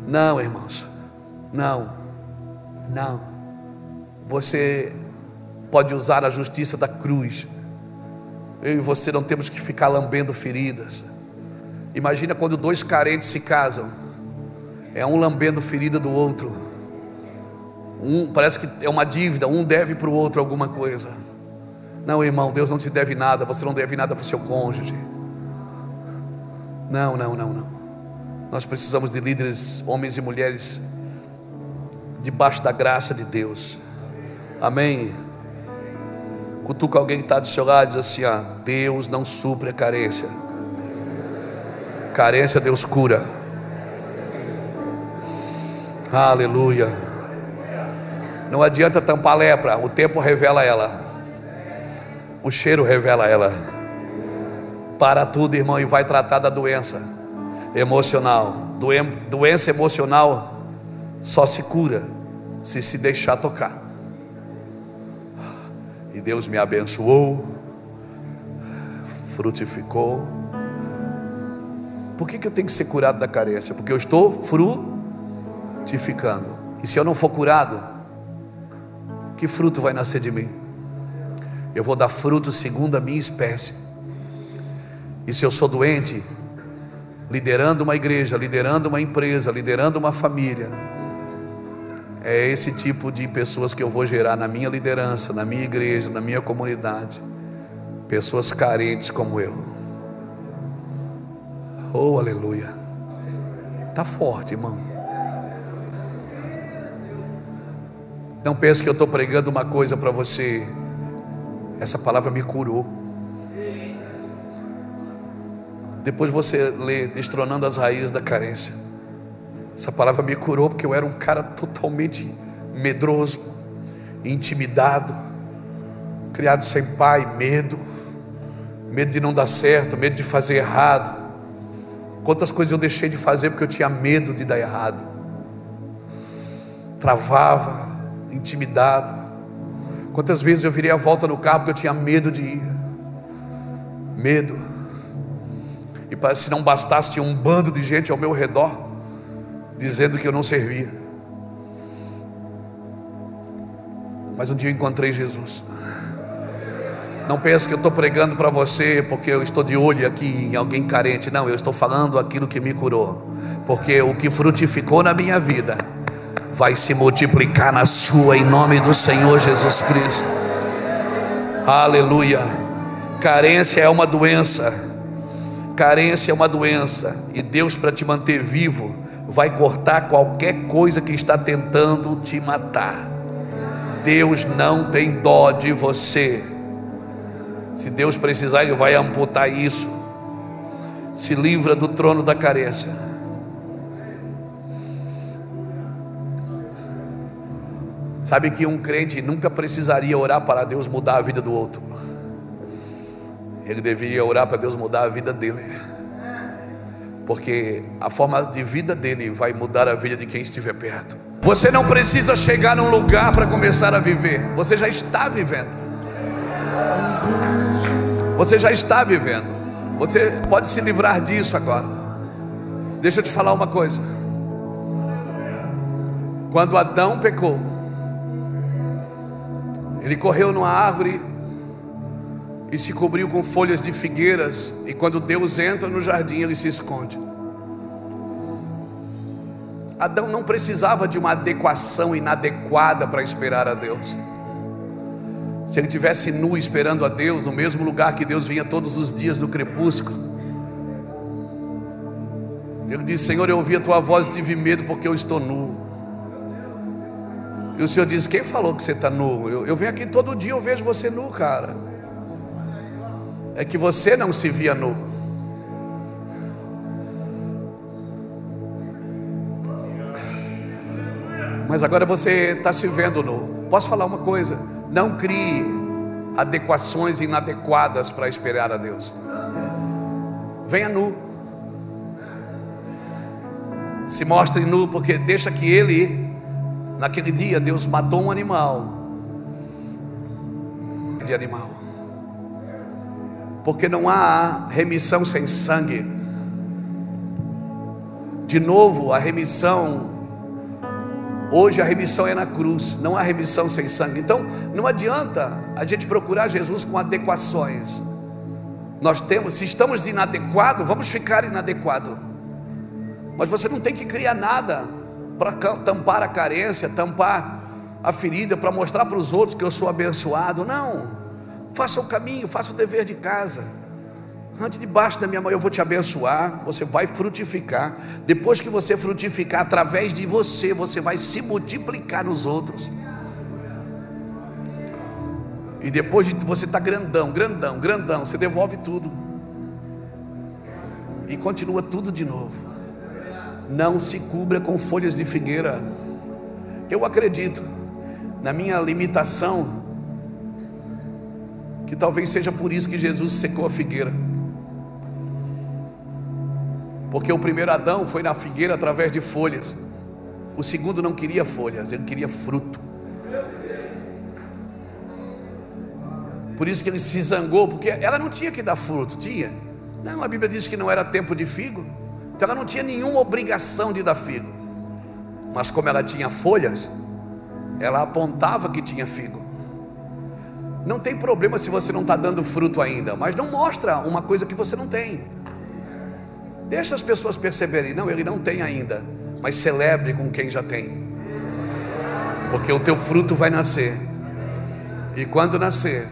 Não, irmãos, não. Você pode usar a justiça da cruz. Eu e você não temos que ficar lambendo feridas. Imagina quando dois carentes se casam, é um lambendo ferida do outro. Parece que é uma dívida, um deve para o outro alguma coisa. Não, irmão, Deus não te deve nada, você não deve nada para o seu cônjuge. Não. Nós precisamos de líderes, homens e mulheres, debaixo da graça de Deus. Amém. Cutuca alguém que está do seu lado e diz assim: Deus não supre a carência. Carência Deus cura. Aleluia. Não adianta tampar a lepra, o tempo revela ela, o cheiro revela ela. Para tudo, irmão, e vai tratar da doença emocional. Doença emocional só se cura se deixar tocar. E Deus me abençoou, frutificou. Por que eu tenho que ser curado da carência? Porque eu estou frutificando. E se eu não for curado, que fruto vai nascer de mim? Eu vou dar fruto segundo a minha espécie. E se eu sou doente, liderando uma igreja, liderando uma empresa, liderando uma família, é esse tipo de pessoas que eu vou gerar na minha liderança, na minha igreja, na minha comunidade. Pessoas carentes como eu. Oh, aleluia. Está forte, irmão. Não pense que eu estou pregando uma coisa para você. Essa palavra me curou. Depois você lê Destronando as Raízes da Carência. Essa palavra me curou, porque eu era um cara totalmente medroso, intimidado, criado sem pai, medo de não dar certo, medo de fazer errado. Quantas coisas eu deixei de fazer porque eu tinha medo de dar errado. Travava, intimidado. Quantas vezes eu virei a volta no carro porque eu tinha medo de ir. Medo. E parece que se não bastasse, tinha um bando de gente ao meu redor dizendo que eu não servia. Mas um dia eu encontrei Jesus. Não pense que eu estou pregando para você porque eu estou de olho aqui em alguém carente. Não, eu estou falando aquilo que me curou. Porque o que frutificou na minha vida vai se multiplicar na sua, em nome do Senhor Jesus Cristo. Aleluia. Carência é uma doença. Carência é uma doença. E Deus, para te manter vivo, vai cortar qualquer coisa que está tentando te matar. Deus não tem dó de você. Se Deus precisar, Ele vai amputar isso. Se livra do trono da carência. Sabe que um crente nunca precisaria orar para Deus mudar a vida do outro. Ele deveria orar para Deus mudar a vida dele. Porque a forma de vida dele vai mudar a vida de quem estiver perto. Você não precisa chegar num lugar para começar a viver. Você já está vivendo. Você já está vivendo. Você pode se livrar disso agora. Deixa eu te falar uma coisa. Quando Adão pecou, ele correu numa árvore e se cobriu com folhas de figueiras. E quando Deus entra no jardim, ele se esconde. Adão não precisava de uma adequação inadequada para esperar a Deus. Se ele estivesse nu esperando a Deus, no mesmo lugar que Deus vinha todos os dias no crepúsculo, ele disse: Senhor, eu ouvi a tua voz e tive medo porque eu estou nu. E o Senhor disse: quem falou que você está nu? Eu venho aqui todo dia, eu vejo você nu, cara. É que você não se via nu. Mas agora você está se vendo nu. Posso falar uma coisa? Não crie adequações inadequadas para esperar a Deus. Venha nu. Se mostre nu, porque deixa que Ele, naquele dia, Deus matou um animal. De animal. Porque não há remissão sem sangue. De novo, a remissão, hoje a remissão é na cruz, não há remissão sem sangue. Então não adianta a gente procurar Jesus com adequações. Nós temos, se estamos inadequados, vamos ficar inadequados. Mas você não tem que criar nada para tampar a carência, tampar a ferida, para mostrar para os outros que eu sou abençoado. Não, faça o caminho, faça o dever de casa. Ande debaixo da minha mão, eu vou te abençoar. Você vai frutificar. Depois que você frutificar, através de você, você vai se multiplicar nos outros. E depois de você estar grandão, grandão, grandão, você devolve tudo e continua tudo de novo. Não se cubra com folhas de figueira. Eu acredito, na minha limitação, que talvez seja por isso que Jesus secou a figueira. Porque o primeiro Adão foi na figueira através de folhas. O segundo não queria folhas, ele queria fruto. Por isso que ele se zangou, porque ela não tinha que dar fruto. Tinha? Não, a Bíblia diz que não era tempo de figo. Então ela não tinha nenhuma obrigação de dar figo. Mas como ela tinha folhas, ela apontava que tinha figo. Não tem problema se você não está dando fruto ainda, mas não mostra uma coisa que você não tem. Deixa as pessoas perceberem: não, ele não tem ainda, mas celebre com quem já tem, porque o teu fruto vai nascer. E quando nascer,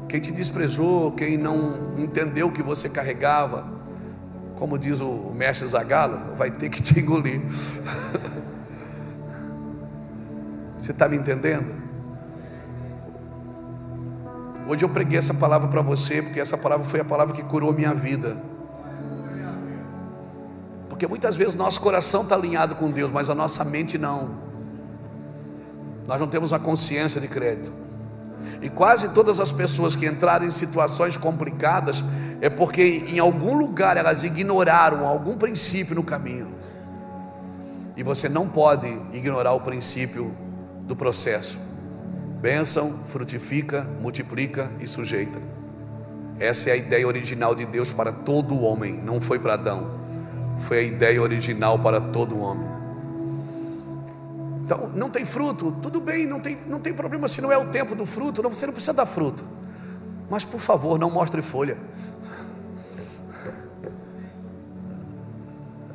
quem te desprezou, quem não entendeu o que você carregava, como diz o mestre Zagalo, vai ter que te engolir. Você está me entendendo? Hoje eu preguei essa palavra para você, porque essa palavra foi a palavra que curou a minha vida. Porque muitas vezes nosso coração está alinhado com Deus, mas a nossa mente não. Nós não temos a consciência de crédito. E quase todas as pessoas que entraram em situações complicadas é porque em algum lugar elas ignoraram algum princípio no caminho. E você não pode ignorar o princípio do processo. Bênção, frutifica, multiplica e sujeita. Essa é a ideia original de Deus para todo homem. Não foi para Adão, foi a ideia original para todo homem. Então não tem fruto, tudo bem, não tem problema. Se não é o tempo do fruto, você não precisa dar fruto. Mas por favor, não mostre folha.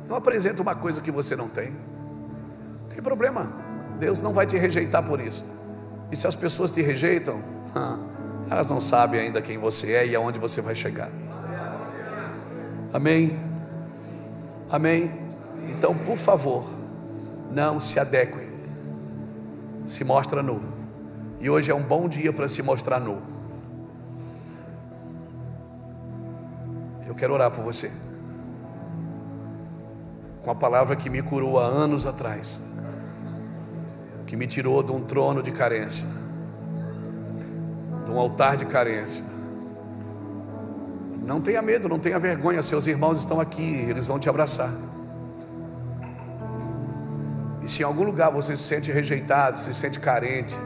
Não apresenta uma coisa que você não tem. Não tem problema, Deus não vai te rejeitar por isso. E se as pessoas te rejeitam, elas não sabem ainda quem você é e aonde você vai chegar. Amém? Amém? Então, por favor, não se adeque. Se mostra nu. E hoje é um bom dia para se mostrar nu. Eu quero orar por você, com a palavra que me curou há anos atrás, que me tirou de um trono de carência, de um altar de carência. Não tenha medo, não tenha vergonha. Seus irmãos estão aqui, eles vão te abraçar. E se em algum lugar você se sente rejeitado, se sente carente,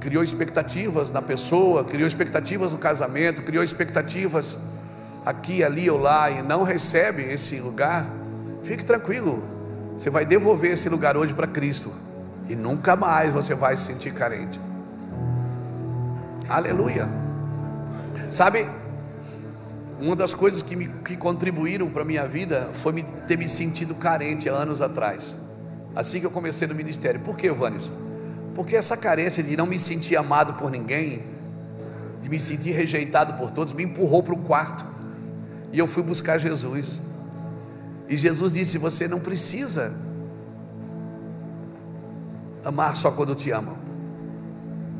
criou expectativas na pessoa, criou expectativas no casamento, criou expectativas aqui, ali ou lá, e não recebe esse lugar, fique tranquilo, você vai devolver esse lugar hoje para Cristo, e nunca mais você vai se sentir carente. Aleluia. Sabe, uma das coisas que contribuíram para a minha vida foi ter me sentido carente há anos atrás, assim que eu comecei no ministério. Por que, Vânios? Porque essa carência de não me sentir amado por ninguém, de me sentir rejeitado por todos, me empurrou para o quarto, e eu fui buscar Jesus. E Jesus disse: você não precisa amar só quando te amam,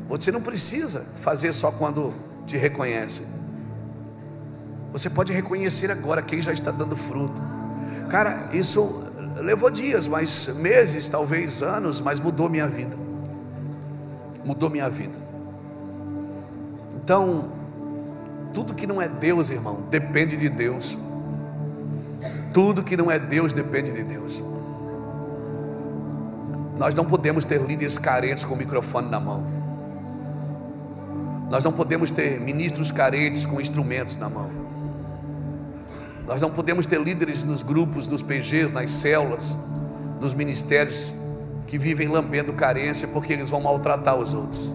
você não precisa fazer só quando te reconhecem, você pode reconhecer agora quem já está dando fruto. Cara, isso levou dias, mas meses, talvez anos, mas mudou minha vida. Mudou minha vida. Então, tudo que não é Deus, irmão, depende de Deus. Tudo que não é Deus depende de Deus. Nós não podemos ter líderes carentes com o microfone na mão. Nós não podemos ter ministros carentes com instrumentos na mão. Nós não podemos ter líderes nos grupos, nos PGs, nas células, nos ministérios, que vivem lambendo carência, porque eles vão maltratar os outros.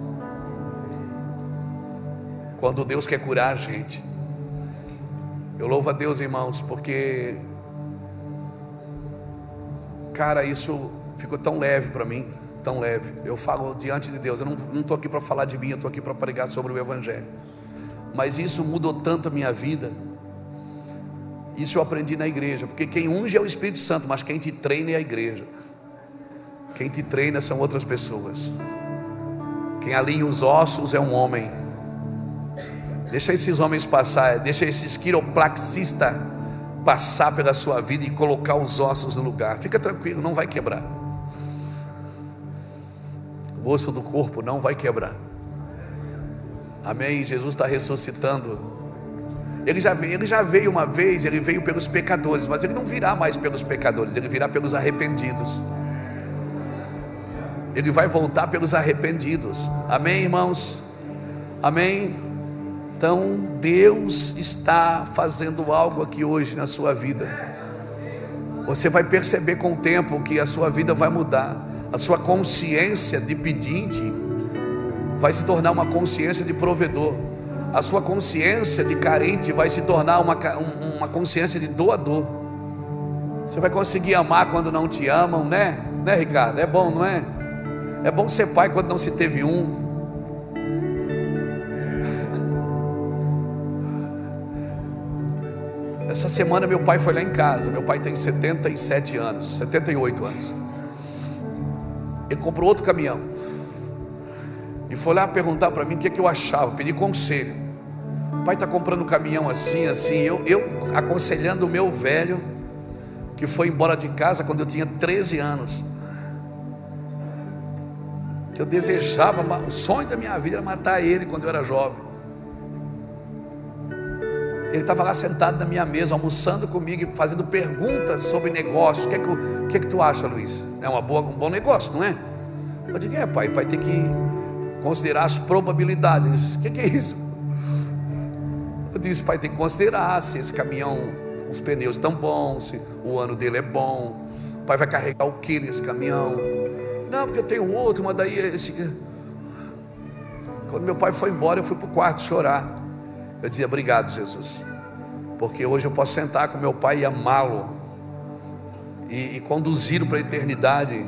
Quando Deus quer curar a gente, eu louvo a Deus, irmãos, porque, cara, isso ficou tão leve para mim, tão leve. Eu falo diante de Deus, eu não estou aqui para falar de mim, eu estou aqui para pregar sobre o Evangelho. Mas isso mudou tanto a minha vida. Isso eu aprendi na igreja, porque quem unge é o Espírito Santo, mas quem te treina é a igreja. Quem te treina são outras pessoas. Quem alinha os ossos é um homem. Deixa esses homens passar, deixa esses quiropraxistas passar pela sua vida e colocar os ossos no lugar. Fica tranquilo, não vai quebrar. O osso do corpo não vai quebrar. Amém? Jesus está ressuscitando. Ele já veio uma vez, ele veio pelos pecadores, mas ele não virá mais pelos pecadores, ele virá pelos arrependidos. Ele vai voltar pelos arrependidos. Amém, irmãos? Amém? Então Deus está fazendo algo aqui hoje na sua vida. Você vai perceber com o tempo que a sua vida vai mudar. A sua consciência de pedinte vai se tornar uma consciência de provedor. A sua consciência de carente vai se tornar uma consciência de doador. Você vai conseguir amar quando não te amam, né? Né, Ricardo? É bom, não é? É bom ser pai quando não se teve um. Essa semana meu pai foi lá em casa. Meu pai tem 77 anos, 78 anos. Ele comprou outro caminhão e foi lá perguntar para mim o que eu achava, pedir conselho. O pai está comprando um caminhão assim, assim. Eu aconselhando o meu velho, que foi embora de casa quando eu tinha 13 anos. Que eu desejava, o sonho da minha vida era matar ele quando eu era jovem. Ele estava lá sentado na minha mesa, almoçando comigo, fazendo perguntas sobre negócio. O que tu acha, Luiz? É um bom negócio, não é? Eu digo, pai, tem que considerar as probabilidades. O que é isso? Eu disse, pai, tem que considerar se esse caminhão, os pneus estão bons, se o ano dele é bom. O pai vai carregar o que nesse caminhão? Não, porque eu tenho outro, mas daí esse... Quando meu pai foi embora, eu fui para o quarto chorar. Eu dizia, obrigado, Jesus, porque hoje eu posso sentar com meu pai e amá-lo e conduzi-lo para a eternidade.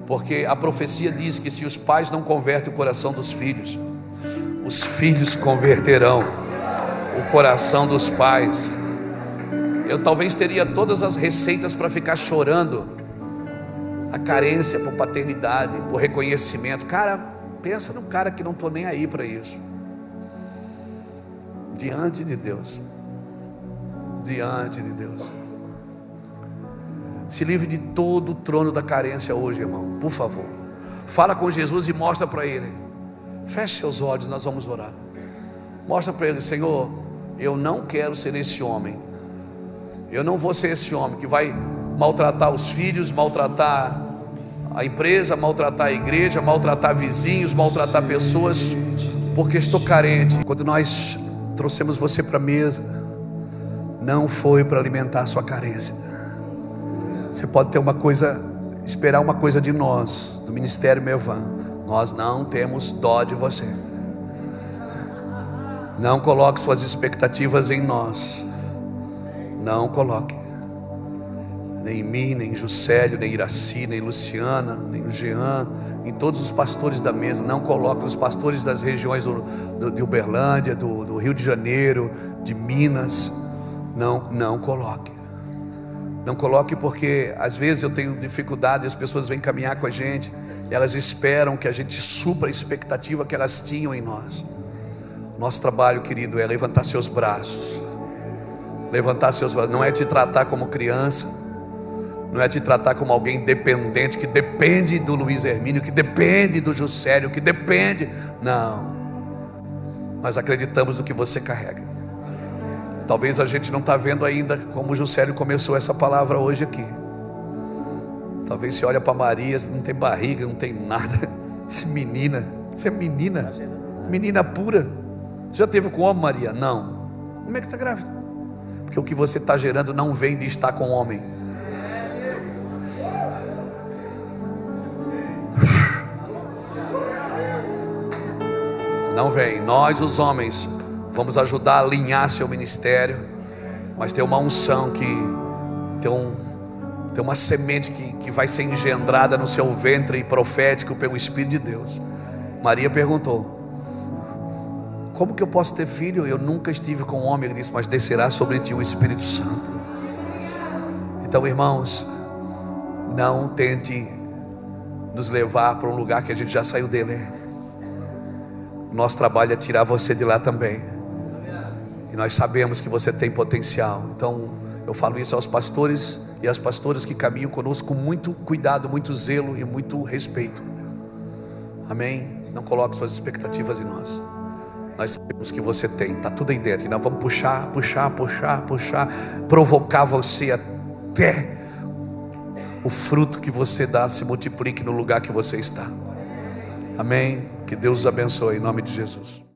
Porque a profecia diz que se os pais não convertem o coração dos filhos, os filhos converterão o coração dos pais. Eu talvez teria todas as receitas para ficar chorando a carência por paternidade, por reconhecimento. Cara, pensa no cara que não estou nem aí para isso. Diante de Deus, diante de Deus. Se livre de todo o trono da carência hoje, irmão, por favor. Fala com Jesus e mostra para Ele. Feche seus olhos, nós vamos orar. Mostra para Ele, Senhor, eu não quero ser esse homem. Eu não vou ser esse homem que vai maltratar os filhos, maltratar a empresa, maltratar a igreja, maltratar vizinhos, maltratar pessoas, porque estou carente. Quando nós trouxemos você para a mesa, não foi para alimentar a sua carência. Você pode ter uma coisa, esperar uma coisa de nós, do Ministério Mevan. Nós não temos dó de você. Não coloque suas expectativas em nós. Não coloque. Nem em mim, nem em Juscelio, nem Iraci, nem Luciana, nem o Jean, em todos os pastores da mesa. Não coloque os pastores das regiões de Uberlândia, do Rio de Janeiro, de Minas. Não coloque. Não coloque, porque às vezes eu tenho dificuldade, as pessoas vêm caminhar com a gente, elas esperam que a gente supra a expectativa que elas tinham em nós. Nosso trabalho, querido, é levantar seus braços. Levantar seus braços, não é te tratar como criança, não é te tratar como alguém dependente, que depende do Luiz Hermínio, que depende do Juscelio, que depende. Não, nós acreditamos no que você carrega. Talvez a gente não está vendo ainda como o Juscelio começou essa palavra hoje aqui. Talvez você olha para Maria, não tem barriga, não tem nada. Você é menina, menina pura. Você já teve com homem, Maria? Não. Como é que está grávida? Porque o que você está gerando não vem de estar com homem. Não vem. Nós, os homens, vamos ajudar a alinhar seu ministério, mas tem uma unção que tem uma semente que vai ser engendrada no seu ventre profético pelo Espírito de Deus. Maria perguntou: como que eu posso ter filho? Eu nunca estive com um homem. Ele disse: mas descerá sobre ti o Espírito Santo. Então, irmãos, não tente nos levar para um lugar que a gente já saiu dele. O nosso trabalho é tirar você de lá também. E nós sabemos que você tem potencial. Então eu falo isso aos pastores e às pastoras que caminham conosco com muito cuidado, muito zelo e muito respeito. Amém? Não coloque suas expectativas em nós. Nós sabemos que você tem, está tudo aí dentro. E nós vamos puxar, provocar você até o fruto que você dá se multiplique no lugar que você está. Amém? Que Deus os abençoe em nome de Jesus.